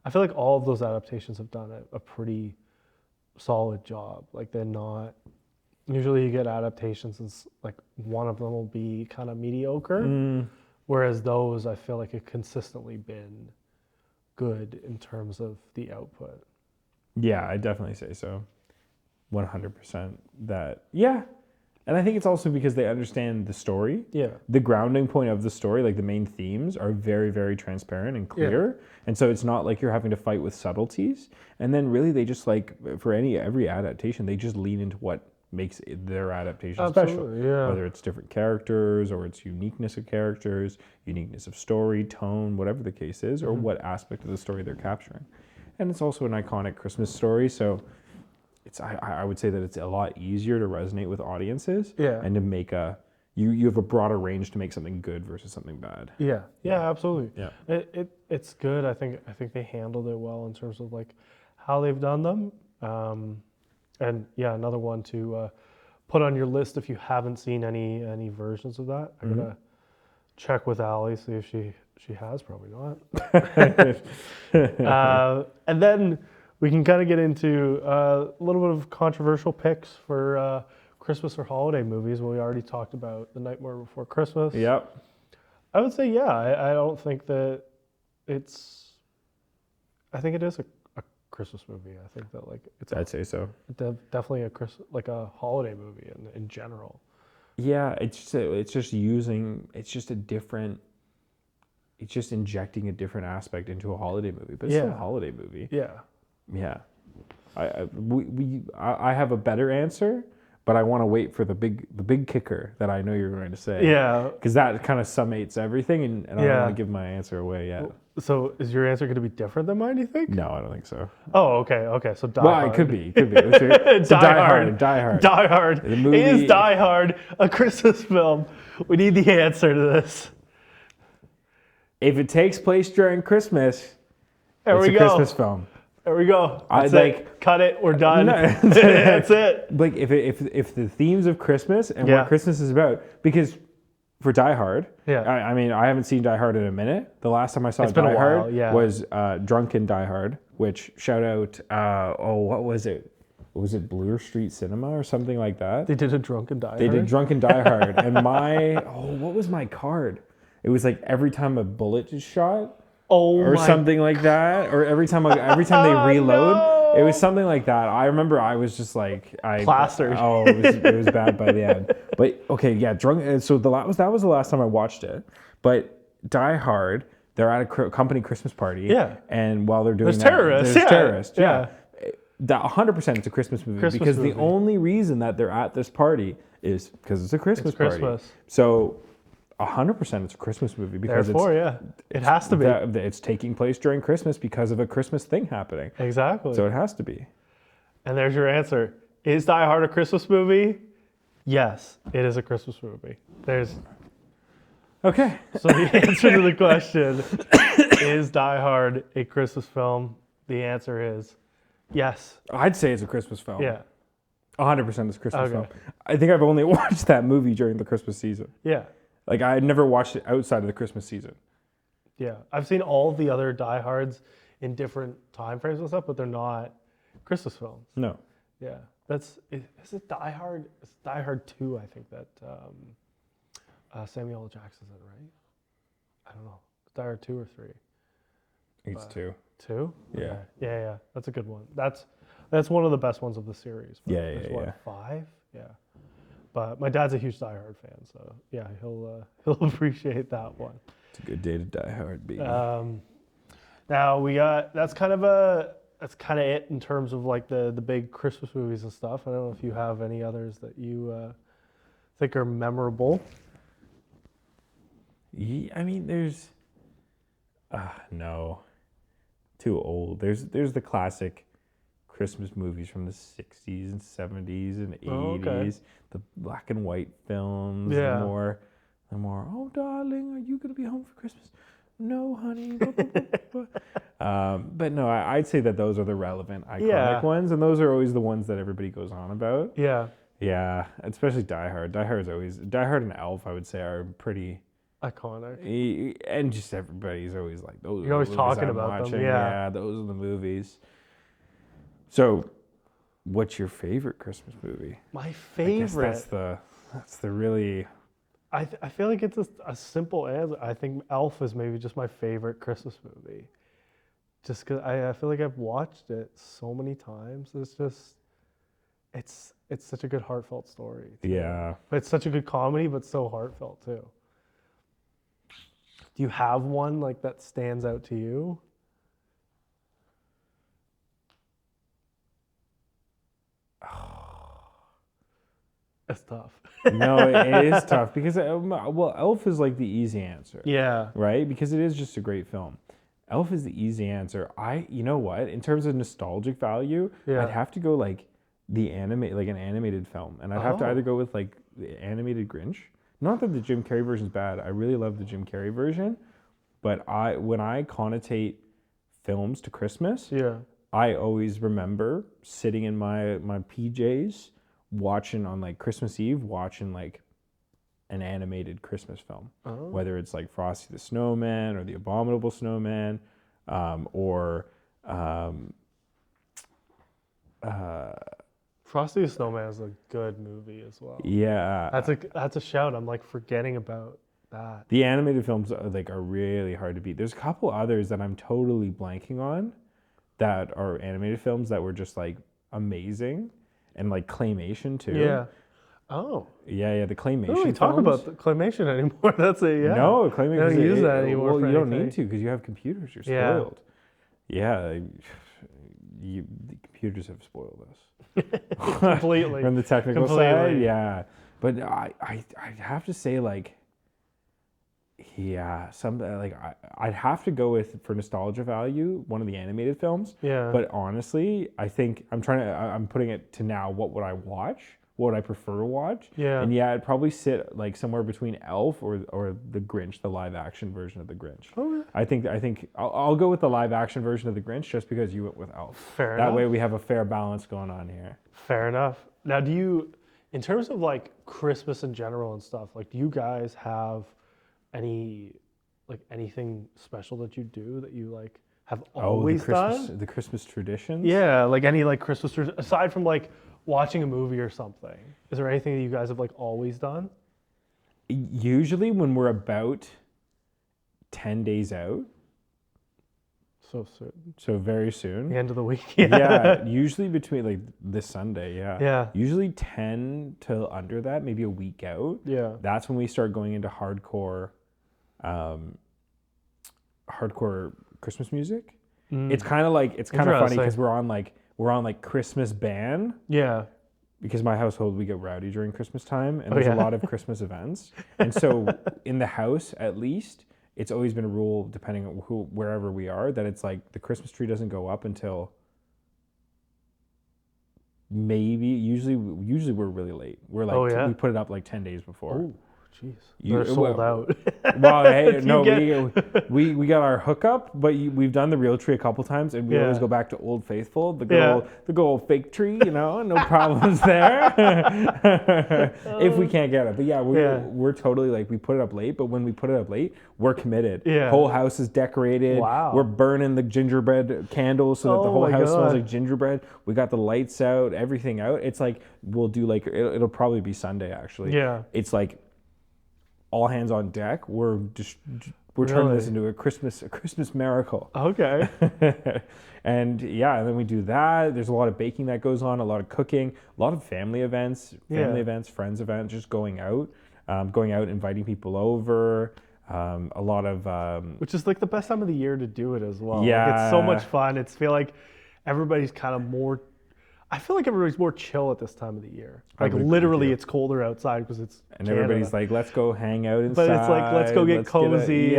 I feel like all of those adaptations have done a pretty solid job. Like they're not, usually you get adaptations and like one of them will be kind of mediocre. Whereas those, I feel like have consistently been good in terms of the output. Yeah, I definitely say so. 100% that, yeah. And I think it's also because they understand the story. Yeah. The grounding point of the story, like the main themes, are very, very transparent and clear. Yeah. And so it's not like you're having to fight with subtleties. And then really they just like, for every adaptation, they just lean into what makes their adaptation special. Yeah. Whether it's different characters or it's uniqueness of characters, uniqueness of story, tone, whatever the case is, or what aspect of the story they're capturing. And it's also an iconic Christmas story, so I would say that it's a lot easier to resonate with audiences and to make you have a broader range to make something good versus something bad. Yeah, absolutely. Yeah, it's good. I think they handled it well in terms of like how they've done them. And yeah, another one to put on your list if you haven't seen any versions of that. I'm gonna check with Allie, see if she has. Probably not. And then we can kind of get into a little bit of controversial picks for Christmas or holiday movies. Well, we already talked about The Nightmare Before Christmas. Yep. I would say, I don't think that I think it is a Christmas movie. I think that like I'd say so. Definitely a holiday movie in general. Yeah, it's just injecting a different aspect into a holiday movie, but it's still a holiday movie. Yeah. I have a better answer, but I want to wait for the big kicker that I know you're going to say. Yeah. Because that kind of summates everything, and I don't want to give my answer away yet. So is your answer going to be different than mine, do you think? No, I don't think so. Oh, okay. So Die Hard. It could be. So Die Hard. Die Hard. The movie is Die Hard a Christmas film? We need the answer to this. If it takes place during Christmas, it's a Christmas film. There we go. That's it. Cut it. We're done. That's it. Like if the themes of Christmas and what Christmas is about, because for Die Hard, I mean, I haven't seen Die Hard in a minute. The last time I saw Die Hard was Drunken Die Hard, which shout out. What was it? Was it Bloor Street Cinema or something like that? They did a Drunken Die Hard. They did Drunken Die Hard, and what was my card? It was like every time a bullet is shot. Or something like that, or every time they reload, it was something like that. I remember I was just like, plastered. It was bad by the end. But okay, yeah, drunk. So that was the last time I watched it. But Die Hard, they're at a company Christmas party, and while they're doing there's terrorists, That 100% it's a Christmas movie because the only reason that they're at this party is because it's a Christmas party. So 100% it's a Christmas movie because it has to be. It's taking place during Christmas because of a Christmas thing happening. Exactly. So it has to be. And there's your answer. Is Die Hard a Christmas movie? Yes, it is a Christmas movie. There's Okay. So the answer to the question is Die Hard a Christmas film? The answer is yes. I'd say it's a Christmas film. Yeah. 100% it's a Christmas Okay. film. I think I've only watched that movie during the Christmas season. Yeah. Like, I never watched it outside of the Christmas season. Yeah. I've seen all the other Die Hards in different time frames and stuff, but they're not Christmas films. No. Yeah. Is it Die Hard? It's Die Hard 2, I think, that Samuel L. Jackson's in, right? I don't know. It's Die Hard 2 or 3? I think it's 2. 2? Yeah. Okay. Yeah. That's a good one. That's one of the best ones of the series. But Yeah, there's yeah. 5? Yeah. But my dad's a huge Die Hard fan, so yeah, he'll appreciate that one. It's a good day to Die Hard, baby. Now we got that's kind of it in terms of like the big Christmas movies and stuff. I don't know if you have any others that you think are memorable. Yeah, I mean, there's no, too old. There's the classic Christmas movies from the 60s and 70s and 80s, Oh, okay. the black and white films, Yeah. the more, oh darling, are you gonna be home for Christmas? No, honey. But no, I'd say that those are the relevant, iconic Yeah. ones, and those are always the ones that everybody goes on about. Yeah, Yeah, especially Die Hard. Die Hard and Elf, I would say, are pretty. iconic. And just everybody's always like, those are You're always the movies talking I'm about them, watching. yeah. Those are the movies. So, what's your favorite Christmas movie? My I favorite. guess that's the really. I feel like it's a simple answer. I think Elf is maybe just my favorite Christmas movie. Just because I feel like I've watched it so many times. It's such a good heartfelt story. Too. Yeah. But it's such a good comedy, but so heartfelt too. Do you have one like that stands out to you? It's tough. No, it is tough because Elf is like the easy answer. Yeah. Right? Because it is just a great film. Elf is the easy answer. You know what? In terms of nostalgic value, Yeah. I'd have to go like an animated film, and I'd have to Oh. either go with like the animated Grinch. Not that the Jim Carrey version is bad. I really love the Jim Carrey version, but when I connotate films to Christmas, Yeah. I always remember sitting in my PJs watching on like Christmas Eve, watching like an animated Christmas film, Oh. whether it's like Frosty the Snowman or The Abominable Snowman, or Frosty the Snowman is a good movie as well. yeah, That's a shout. I'm like forgetting about that. the animated films are really hard to beat. There's a couple others that I'm totally blanking on that are animated films that were just like amazing, and like claymation too. Yeah. Oh. Yeah, the claymation. We don't really talk films. about the claymation anymore. That's it. Yeah. No, claymation. They don't 'cause use that anymore Well, for you don't anything. need to because you have computers. You're Yeah. spoiled. Yeah, the computers have spoiled us. Completely. From the technical Completely. side, yeah. But I have to say, like, yeah, I'd have to go with, for nostalgia value, one of the animated films. Yeah. But honestly, I think I'm putting it to now. What would I watch? What would I prefer to watch? Yeah. And yeah, I'd probably sit like somewhere between Elf or the Grinch, the live action version of the Grinch. Oh, yeah. I think I'll go with the live action version of the Grinch just because you went with Elf. Fair That enough. way we have a fair balance going on here. Fair enough. Now, in terms of like Christmas in general and stuff, like, do you guys have anything special that you do that you like have always done? The Christmas traditions. Yeah, like any like Christmas aside from like watching a movie or something. Is there anything that you guys have like always done? Usually when we're about 10 days out, So soon. so very soon. The end of the week. Yeah, usually between like this Sunday, yeah. Yeah. Usually 10 till under that, maybe a week out. Yeah. That's when we start going into hardcore Christmas music. It's kind of funny Interesting. because we're on like Christmas ban, Yeah. because my household, we get rowdy during Christmas time, and Oh, there's yeah. a lot of Christmas events. And so in the house, at least, it's always been a rule, depending on wherever we are, that it's like the Christmas tree doesn't go up until usually we're really late. We're like, Oh, yeah? we put it up like 10 days before. Oh, Jeez. They're sold out. Well, hey, You no, get- we got our hookup, but we've done the real tree a couple times, and we always go back to Old Faithful, the good old fake tree, no problems there. If we can't get it, but we're totally like, we put it up late, but when we put it up late, we're committed. Yeah. Whole house is decorated. Wow. We're burning the gingerbread candles so that the whole my house smells God. like gingerbread. We got the lights out, everything out. It's like, we'll do like, it'll probably be Sunday actually. Yeah. It's like all hands on deck. We're turning this into a Christmas miracle. Okay. And then we do that. There's a lot of baking that goes on, a lot of cooking, a lot of family events, friends events, just going out, inviting people over. A lot of Which is like the best time of the year to do it as well. Yeah. Like, it's so much fun. I feel like everybody's more chill at this time of the year. Like literally it's colder outside because it's and Canada. everybody's like, let's go hang out inside. But it's like, let's go get cozy.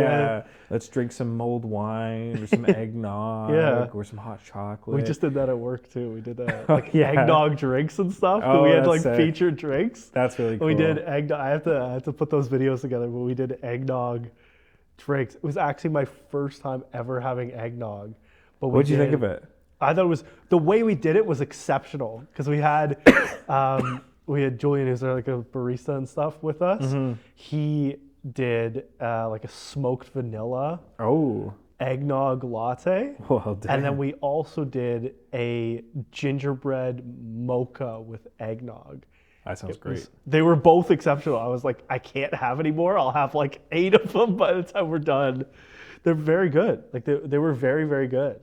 Let's drink some mulled wine or some eggnog or some hot chocolate. We just did that at work too. We did eggnog drinks and stuff. Oh, We had that's like sick. featured drinks. That's really cool. We did eggnog. I have to put those videos together, but we did eggnog drinks. It was actually my first time ever having eggnog. But What'd you think of it? I thought it was, the way we did it was exceptional because we had Julian, who's like a barista and stuff with us. Mm-hmm. He did like a smoked vanilla eggnog latte. Well, damn. And then we also did a gingerbread mocha with eggnog. That sounds great. They were both exceptional. I was like, I can't have any more. I'll have like 8 of them by the time we're done. They're very good. Like they were very, very good.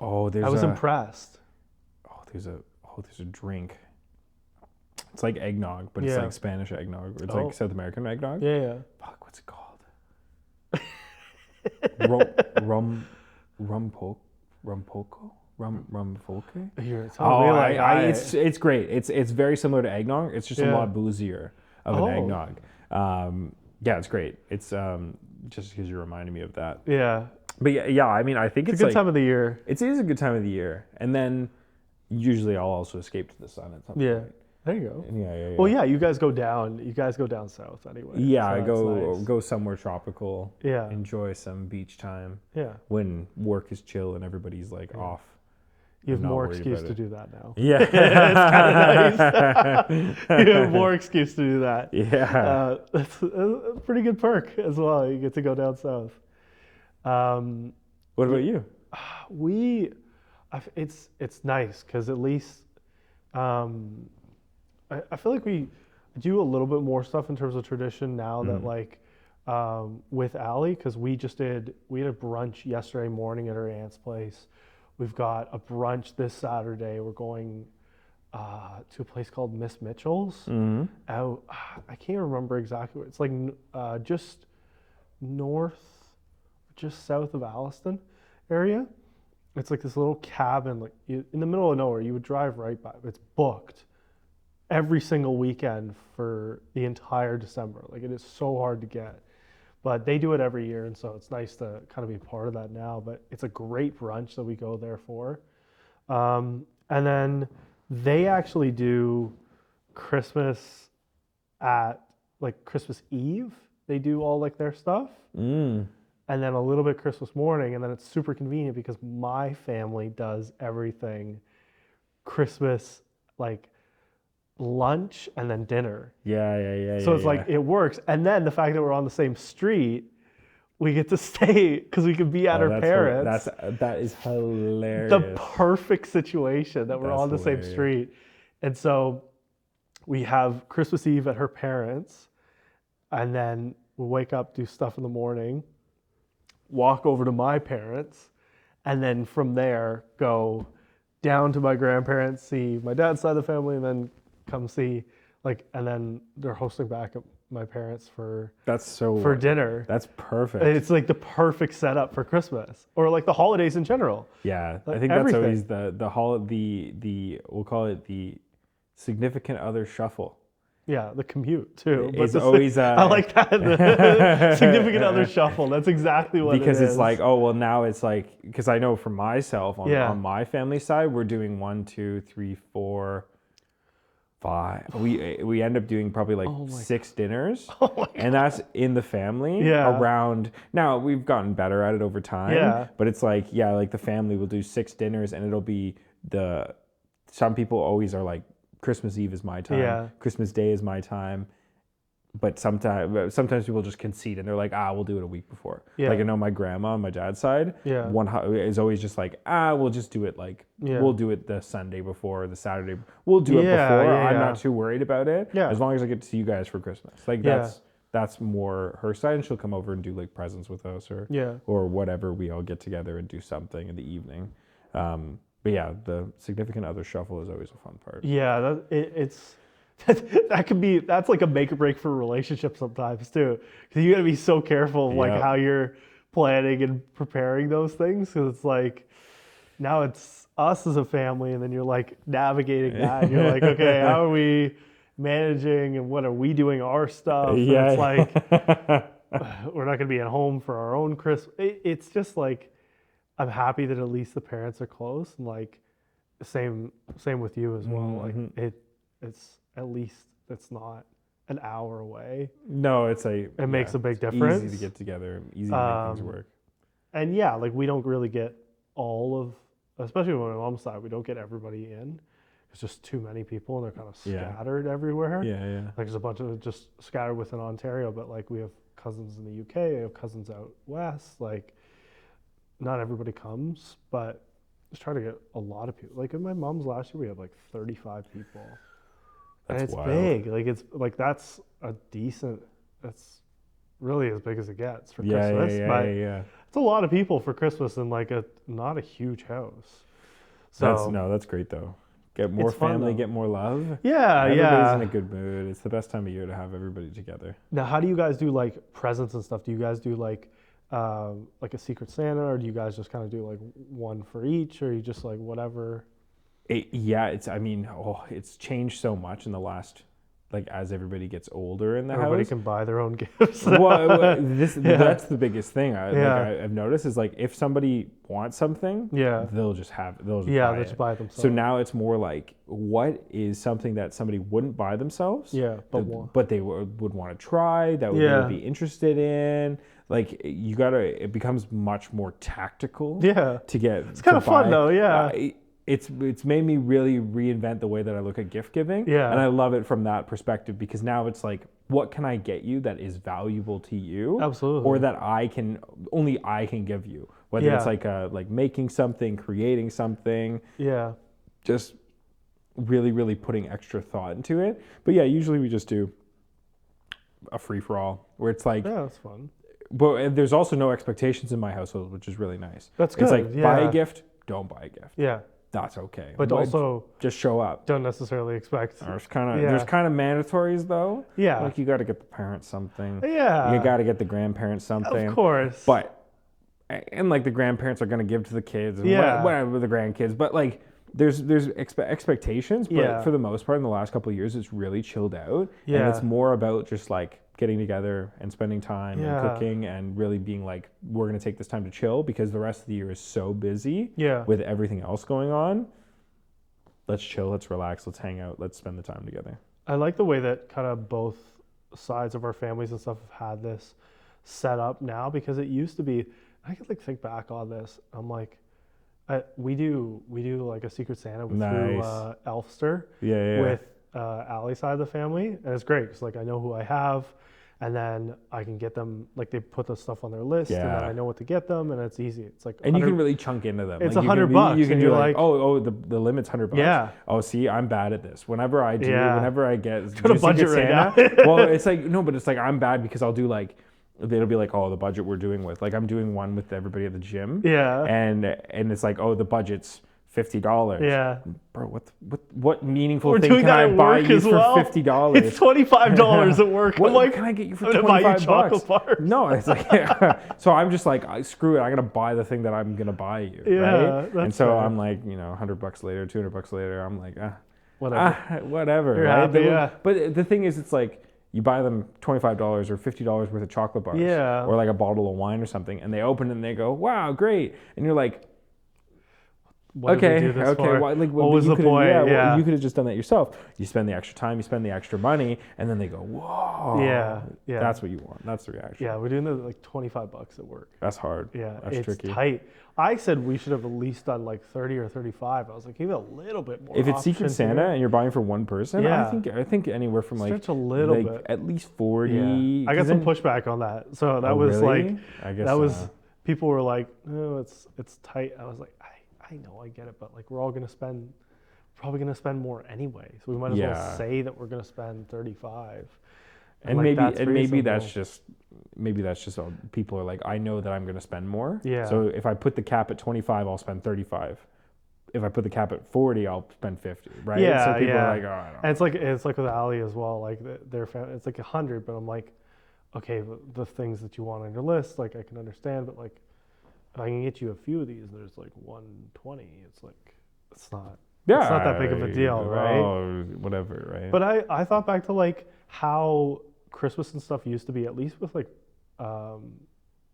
Oh, I was impressed. Oh, there's a drink. It's like eggnog, but it's like Spanish eggnog. It's like South American eggnog. Yeah. Fuck, what's it called? Rum folke? You're telling me like it's great. It's very similar to eggnog. It's just a lot bouzier of an eggnog. It's great. It's just because you're reminding me of that. Yeah. But I mean, I think It's a good time of the year. It is a good time of the year, and then usually I'll also escape to the sun at some point. Yeah. There you go. Yeah. Well, yeah, you guys go down. You guys go down south anyway. Yeah, so I nice. go somewhere tropical. Yeah. Enjoy some beach time. Yeah. When work is chill and everybody's like off. You have not more worried excuse about to it. do that now. Yeah. It's kind of nice. You have more excuse to do that. Yeah. That's a pretty good perk as well. You get to go down south. What about you? It's nice because at least I feel like we do a little bit more stuff in terms of tradition now that like with Allie, because we had a brunch yesterday morning at her aunt's place. We've got a brunch this Saturday. We're going to a place called Miss Mitchell's. Mm-hmm. Out, I can't remember exactly where. It's like just south of Alliston area. It's like this little cabin, like in the middle of nowhere. You would drive right by. It's booked every single weekend for the entire December. Like it is so hard to get. But they do it every year, and so it's nice to kind of be part of that now. But it's a great brunch that we go there for. And then they actually do Christmas at like Christmas Eve. They do all like their stuff. And then a little bit Christmas morning, and then it's super convenient because my family does everything Christmas, like lunch and then dinner. Yeah. So it's like it works. And then the fact that we're on the same street, we get to stay because we can be at our parents. That is hilarious. The perfect situation that we're on the same street. And so we have Christmas Eve at her parents, and then we wake up, do stuff in the morning, walk over to my parents, and then from there go down to my grandparents, see my dad's side of the family, and then come see and then they're hosting back at my parents for dinner. That's perfect. It's like the perfect setup for Christmas or like the holidays in general. Yeah, like I think everything. That's always the we'll call it the significant other shuffle. Yeah, the commute too. It's always I like that. The significant other shuffle. That's exactly what because it is. it's like, oh well, now it's like, because I know for myself on my family side, we're doing 1, 2, 3, 4, 5. We end up doing probably like 6 dinners, Oh and that's in the family Yeah. around. Now we've gotten better at it over time, Yeah. but it's like like the family will do 6 dinners, and it'll be some people always are like Christmas Eve is my time, Yeah. Christmas Day is my time. But sometimes people just concede and they're like, we'll do it a week before. Yeah. Like I know my grandma on my dad's side, Yeah. is always just like, we'll just do it like, Yeah. we'll do it the Sunday before, the Saturday. We'll do it Yeah, before. yeah, I'm yeah. not too worried about it. Yeah. As long as I get to see you guys for Christmas. Like Yeah. that's more her side, and she'll come over and do like presents with us or whatever. We all get together and do something in the evening. But yeah, the significant other shuffle is always a fun part. Yeah, it's that's like a make or break for a relationship sometimes too, because you got to be so careful of like Yep. how you're planning and preparing those things, because it's like now it's us as a family, and then you're like navigating that, and you're like, okay, how are we managing, and what are we doing our stuff? And Yeah. it's like we're not gonna be at home for our own Christmas. It's just like I'm happy that at least the parents are close, and like same with you as well. Mhm. Like it's at least it's not an hour away. No, it makes a big it's difference. Easy to get together, easy to make things work. And yeah, like we don't really get all of, especially on my mom's side, we don't get everybody in. It's just too many people, and they're kind of scattered everywhere. Yeah. Like there's a bunch of just scattered within Ontario, but like we have cousins in the UK, we have cousins out west. Like not everybody comes, but just try to get a lot of people. Like at my mom's last year, we had like 35 people. That's and it's wild. big. Like it's like that's really as big as it gets for Christmas. Yeah. It's a lot of people for Christmas in like not a huge house. So That's great though. Get more It's fun, family, though. get more love. yeah, Everybody's in a good mood. It's the best time of year to have everybody together. Now, how do you guys do like presents and stuff? Do you guys do like a Secret Santa, or do you guys just kind of do like one for each, or you just like whatever? It's changed so much in the last, like as everybody gets older in the Everybody house. can buy their own gifts. That's the biggest thing Yeah. I've noticed is like if somebody wants something, Yeah. they'll just buy They it. just buy it themselves. So now it's more like, what is something that somebody wouldn't buy themselves? Yeah, but they would want to try, that they Yeah. would be interested in. Like it becomes much more tactical. Yeah. To get. It's kind of fun though. Yeah. It's made me really reinvent the way that I look at gift giving. Yeah. And I love it from that perspective, because now it's like, what can I get you that is valuable to you? Absolutely. Or that only I can give you. Whether it's like making something, creating something, Yeah. just really, really putting extra thought into it. But yeah, usually we just do a free-for-all where it's like, Yeah, that's fun. but there's also no expectations in my household, which is really nice. That's It's good, like, buy yeah. a gift, don't buy a gift. Yeah. That's okay. But also just show up. don't necessarily expect. There's kind of mandatories though. Yeah. Like you got to get the parents something. Yeah. You got to get the grandparents something. Of course. But and like the grandparents are going to give to the kids and Yeah. whatever the grandkids. But like there's expectations. But Yeah. for the most part, in the last couple of years, it's really chilled out. Yeah. And it's more about just like getting together and spending time Yeah. and cooking and really being like, we're going to take this time to chill because the rest of the year is so busy. Yeah. With everything else going on. Let's chill, let's relax, let's hang out, let's spend the time together. I like the way that kind of both sides of our families and stuff have had this set up now, because it used to be, I could like think back on this. I'm like, we do like a Secret Santa through Nice. Elfster Yeah. with Allie's side of the family, and it's great because like I know who I have, and then I can get them, like they put the stuff on their list, and then Yeah. I know what to get them, and it's easy. It's like And you 100 can really chunk into them. It's like you can $100, You can and do you're like, like- the limit's $100. Yeah. Oh, see, I'm bad at this. Whenever I get Put a do budget Secret right Santa, well, it's like no, but it's like I'm bad because I'll do like it'll be like, oh, the budget we're doing with, like I'm doing one with everybody at the gym. Yeah. And it's like, oh, the budget's $50. Yeah. Bro, what meaningful We're thing doing can that I at buy work you as for well. $50? It's $25 at work. What I'm like, can I get you for I'm gonna buy you $25? chocolate bars. No, it's like so I'm just like, screw it. I'm gonna buy the thing that I'm gonna buy you, Yeah, right? And that's so fair. I'm like, $100 later, $200 later, I'm like, Whatever. whatever. You're right? happy, yeah. But the thing is, it's like you buy them $25 or $50 worth of chocolate bars, Yeah. or like a bottle of wine or something, and they open it and they go, wow, great, and you're like, what did we do this for? Why, like, what was you the could've- point? Yeah. you could have just done that yourself. You spend the extra time, you spend the extra money, and then they go, whoa. Yeah. That's what you want. That's the reaction. Yeah, we're doing it like $25 at work. That's hard. Yeah, That's it's tricky. tight. I said we should have at least done like 30 or 35. I was like, give it a little bit more. If it's Secret options Santa here. and you're buying for one person, Yeah. I think anywhere from like Stretch a little like bit. at least 40. Yeah. I got 'cause some then- pushback on that. So that Oh, was really? like, I guess that was, people were like, oh, it's tight. I was like, I know, I get it, but like we're all probably gonna spend more anyway. So we might as Yeah. well say that we're gonna spend 35. and like, maybe that's maybe that's just all, people are like, I know that I'm going to spend more. Yeah. So if I put the cap at 25, I'll spend 35. If I put the cap at 40, I'll spend 50. Right. Yeah, So people yeah. are like, oh, I don't know. And it's like with Ali as well. Like their family, it's like 100, but I'm like, okay, the things that you want on your list, like I can understand, but like if I can get you a few of these, there's like 120. It's like it's not that big of a deal, right? Oh, whatever, right? But I thought back to like how Christmas and stuff used to be, at least with like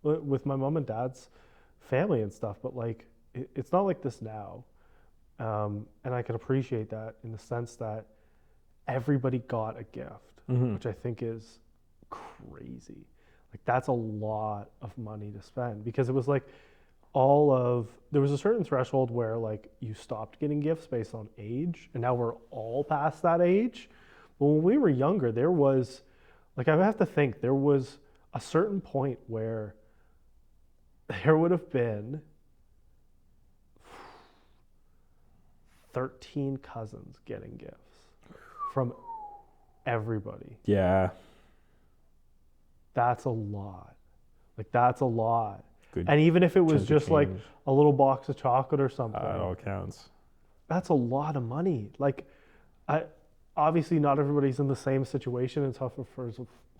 with my mom and dad's family and stuff. But like it's not like this now, and I can appreciate that in the sense that everybody got a gift, which I think is crazy. Like that's a lot of money to spend because it was like there was a certain threshold where like you stopped getting gifts based on age, and now we're all past that age. But when we were younger, there was, like, I have to think, there was a certain point where there would have been 13 cousins getting gifts from everybody. Yeah. That's a lot. Like, that's a lot. Good. And even if it was chunk of just like change. a little box of chocolate or something, It all counts. that's a lot of money. Like, obviously not everybody's in the same situation and stuff for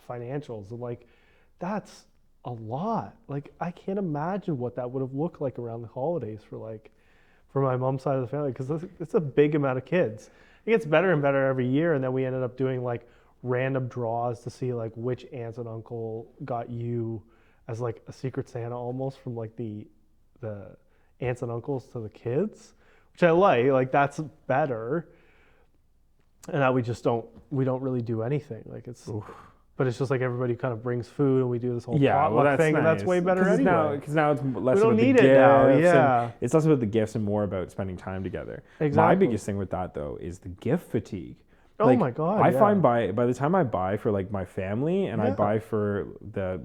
financials. And like, that's a lot. Like, I can't imagine what that would have looked like around the holidays for my mom's side of the family, because it's a big amount of kids. It gets better and better every year, and then we ended up doing like random draws to see like which aunts and uncle got you as like a Secret Santa almost from like the aunts and uncles to the kids, which I like that's better. And now we don't really do anything. Like but it's just like everybody kind of brings food and we do this whole potluck thing, and that's way better anyway. Because now it's less We don't about need the it now, gifts. yeah. It's less about the gifts and more about spending time together. My Exactly. biggest thing with that though is the gift fatigue. Oh Like, my God, I yeah. find by the time I buy for like my family and I Yeah. buy for the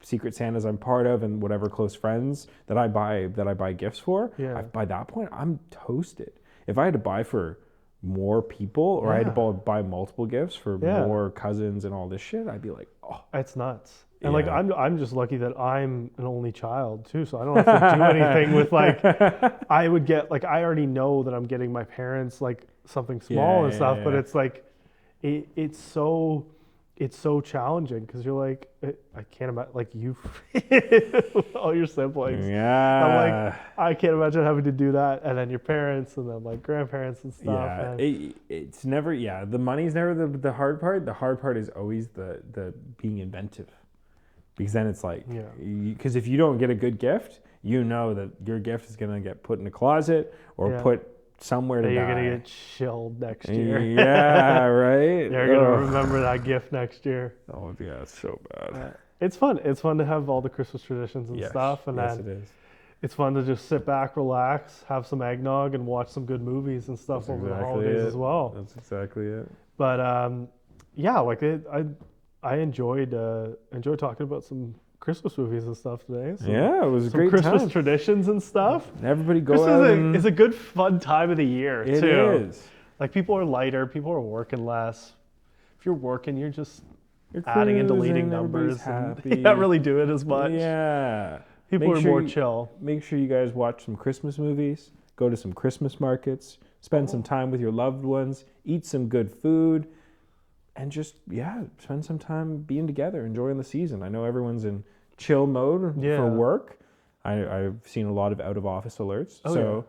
Secret Santas I'm part of and whatever close friends that I buy gifts for, Yeah. by that point I'm toasted. If I had to buy for more people or I had to buy multiple gifts for Yeah. more cousins and all this shit, I'd be like, oh, It's nuts. And like Yeah. I'm just lucky that I'm an only child too, so I don't have to do anything with like I would get like I already know that I'm getting my parents like something small and stuff, but yeah. it's like it's so challenging because you're like I can't imagine like you all your siblings. yeah. I'm like I can't imagine having to do that, and then your parents and then like grandparents and stuff. Yeah, and- it's never. Yeah, the money's never the hard part. The hard part is always the being inventive, because then it's like, Yeah. because if you don't get a good gift, you know that your gift is gonna get put in a closet or Yeah. put somewhere to that you're die. gonna get chilled next year. Yeah, right. They're gonna Ugh. remember that gift next year. Oh yeah, it's so bad. It's fun. It's fun to have all the Christmas traditions and Yes, stuff, and yes, then it is. it's fun to just sit back, relax, have some eggnog, and watch some good movies and stuff over the holidays as well. That's exactly it. But yeah, like I enjoyed talking about some Christmas movies and stuff today. So Yeah, it was a some great Christmas time. traditions and stuff. Everybody go Christmas out and is a good fun time of the year it too. is. Like people are lighter, people are working less. If you're working, you're just You're adding and deleting cruising, everybody's numbers. And happy. you can't really do it as much. Yeah. People Make are sure more you- chill. Make sure you guys watch some Christmas movies, go to some Christmas markets, spend some time with your loved ones, eat some good food, and just, spend some time being together, enjoying the season. I know everyone's in chill mode Yeah. for work. I've seen a lot of out of office alerts. Oh, so,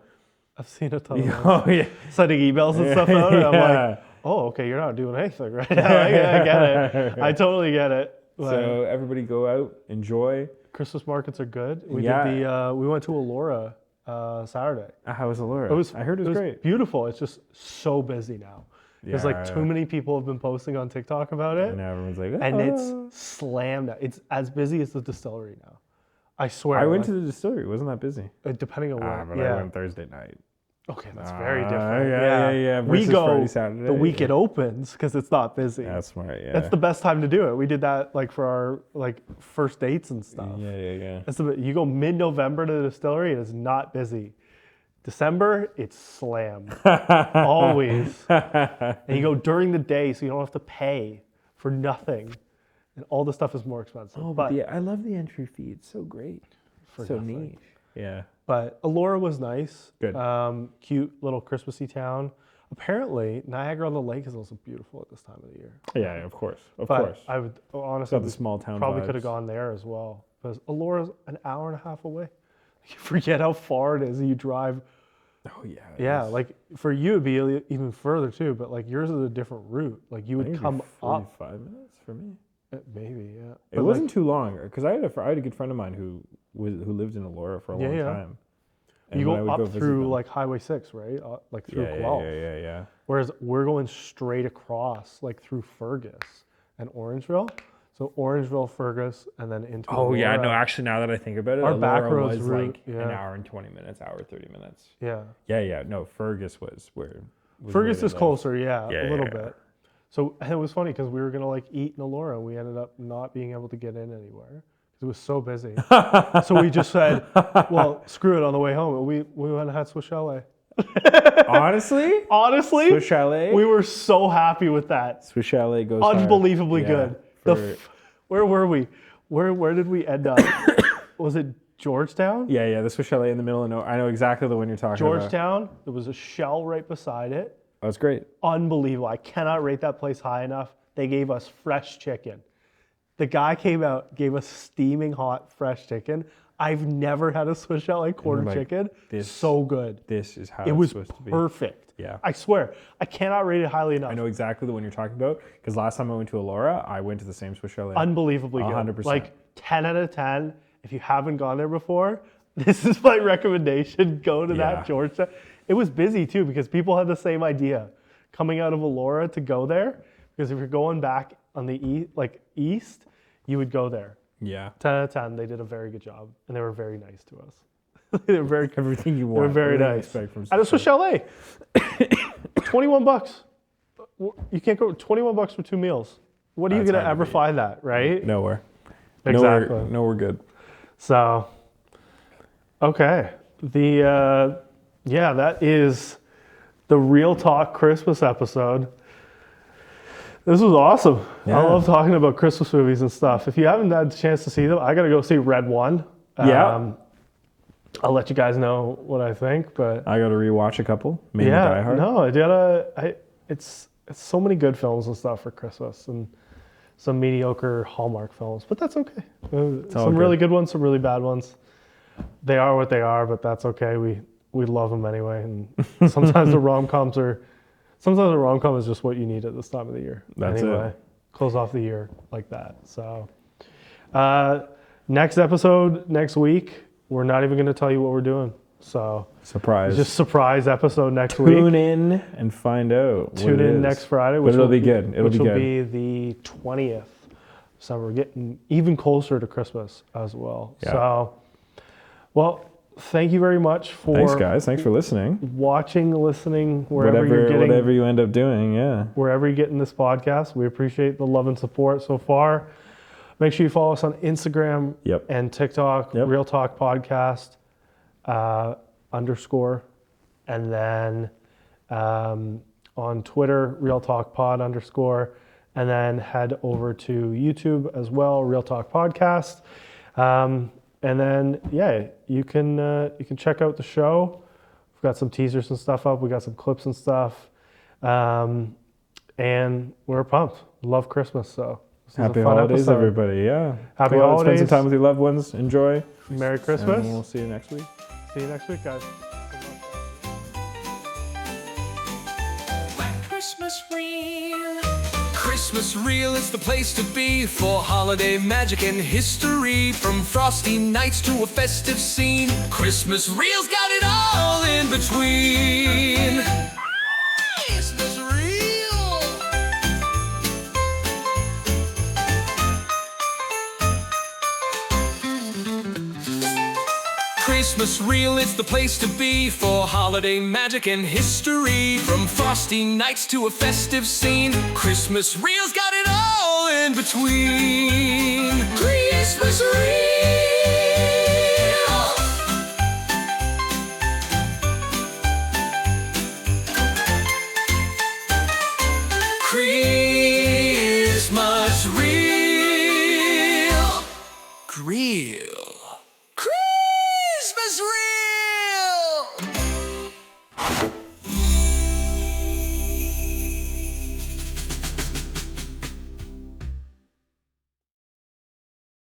I've seen a ton of those. oh, yeah. Sending emails and stuff out, and I'm Yeah. like, oh, okay, you're not doing anything right now. I get it. I totally get it. Like, So everybody go out, enjoy. Christmas markets are good. We Yeah. did we went to Elora Saturday. How was Allura? I heard it was great. Beautiful. It's just so busy now. There's like too many people have been posting on TikTok about it. And everyone's like, and it's slammed. It's as busy as the distillery now. I swear. I went to the distillery. It wasn't that busy. Depending on when. But I went Thursday night. Okay, that's very different. Yeah. We Versus go Friday, Saturday, the week it opens because it's not busy. That's smart. Yeah. That's the best time to do it. We did that like for our like first dates and stuff. Yeah. You go mid-November to the distillery, it is not busy. December, it's slammed. Always. And you go during the day, so you don't have to pay for nothing. And all the stuff is more expensive. Oh, but I love the entry fee. It's so great. So nothing. niche. Yeah. But Allura was nice. Good. Cute little Christmassy town. Apparently, Niagara-on-the-Lake is also beautiful at this time of the year. Yeah, of course. Of course. I would honestly, the small town probably vibes. could have gone there as well. Because Allura's an hour and a half away. You forget how far it is. You drive. Oh yeah. Yeah, like for you it'd be even further too. But like yours is a different route. Like you would come up. 45 minutes for me. Maybe, yeah. It wasn't too long because I had a good friend of mine who lived in Allura for a long time. And you go up through them, like Highway 6, right? Like through Guelph. Yeah. Whereas we're going straight across, like through Fergus and Orangeville. So Orangeville, Fergus, and then into Allura. No, actually now that I think about it, our Allura back roads was route, like an hour and 20 minutes, hour 30 minutes. Yeah. No, Fergus was where. Fergus is closer, a little yeah. bit. So and it was funny because we were gonna like eat in Allura and we ended up not being able to get in anywhere because it was so busy. So we just said, well, screw it on the way home. We went and had Swiss Chalet. Honestly, Swiss Chalet. We were so happy with that. Swiss Chalet goes unbelievably hard. good. Where were we? Where did we end up? Was it Georgetown? Yeah. The Swiss Chalet in the middle of nowhere. I know exactly the one you're talking about. Georgetown. There was a Shell right beside it. Oh, it's great. Unbelievable. I cannot rate that place high enough. They gave us fresh chicken. The guy came out, gave us steaming hot fresh chicken. I've never had a Swiss Chalet quarter chicken. So good. This is how it was supposed to be. Perfect. Yeah. I swear. I cannot rate it highly enough. I know exactly the one you're talking about because last time I went to Allura, I went to the same Swiss Chalet. Unbelievably good. 100%. Like 10 out of 10. If you haven't gone there before, this is my recommendation. Go to that Georgetown. It was busy too because people had the same idea coming out of Allura to go there. Because if you're going back on the east, you would go there. Yeah. 10 out of 10. They did a very good job, and they were very nice to us. They were very everything you want. They were very nice. At a Swiss Chalet, $21. You can't go $21 for 2 meals. What are you gonna ever find that, right? Nowhere. Exactly. Nowhere good. So, okay. That is the Real Talk Christmas episode. This was awesome. Yeah. I love talking about Christmas movies and stuff. If you haven't had a chance to see them, I got to go see Red One. I'll let you guys know what I think. But I got to rewatch a couple. Maybe Die Hard. No, it's so many good films and stuff for Christmas and some mediocre Hallmark films, but that's okay. Some really good ones, some really bad ones. They are what they are, but that's okay. We love them anyway. And sometimes the rom-com is just what you need at this time of the year. That's anyway, it. Close off the year like that. So next episode, next week, we're not even going to tell you what we're doing. So surprise. Just surprise episode next week. Tune in and find out. Tune in next Friday. Which will be good. It'll be good. Which will be the 20th. So we're getting even closer to Christmas as well. Yeah. So, well, thank you very much for... Thanks, guys. Thanks for listening. Watching, listening, whatever you end up doing, yeah. Wherever you're getting this podcast. We appreciate the love and support so far. Make sure you follow us on Instagram and TikTok, Real Talk Podcast _ and then on Twitter, Real Talk Pod _ and then head over to YouTube as well, Real Talk Podcast. And then, you can check out the show. We've got some teasers and stuff up. We got some clips and stuff. And we're pumped. Love Christmas, so. Happy holidays, everybody. Yeah. Happy holidays. Spend some time with your loved ones. Enjoy. Merry Christmas. And we'll see you next week. See you next week, guys. Christmas Reel. Christmas Reel is the place to be for holiday magic and history. From frosty nights to a festive scene, Christmas Reel's got it all. in between. Christmas real. Christmas Reel, it's the place to be for holiday magic and history. From frosty nights to a festive scene, Christmas Reel's got it all in between. Christmas Reel. Christmas Reel. Grill. Christmas Reel.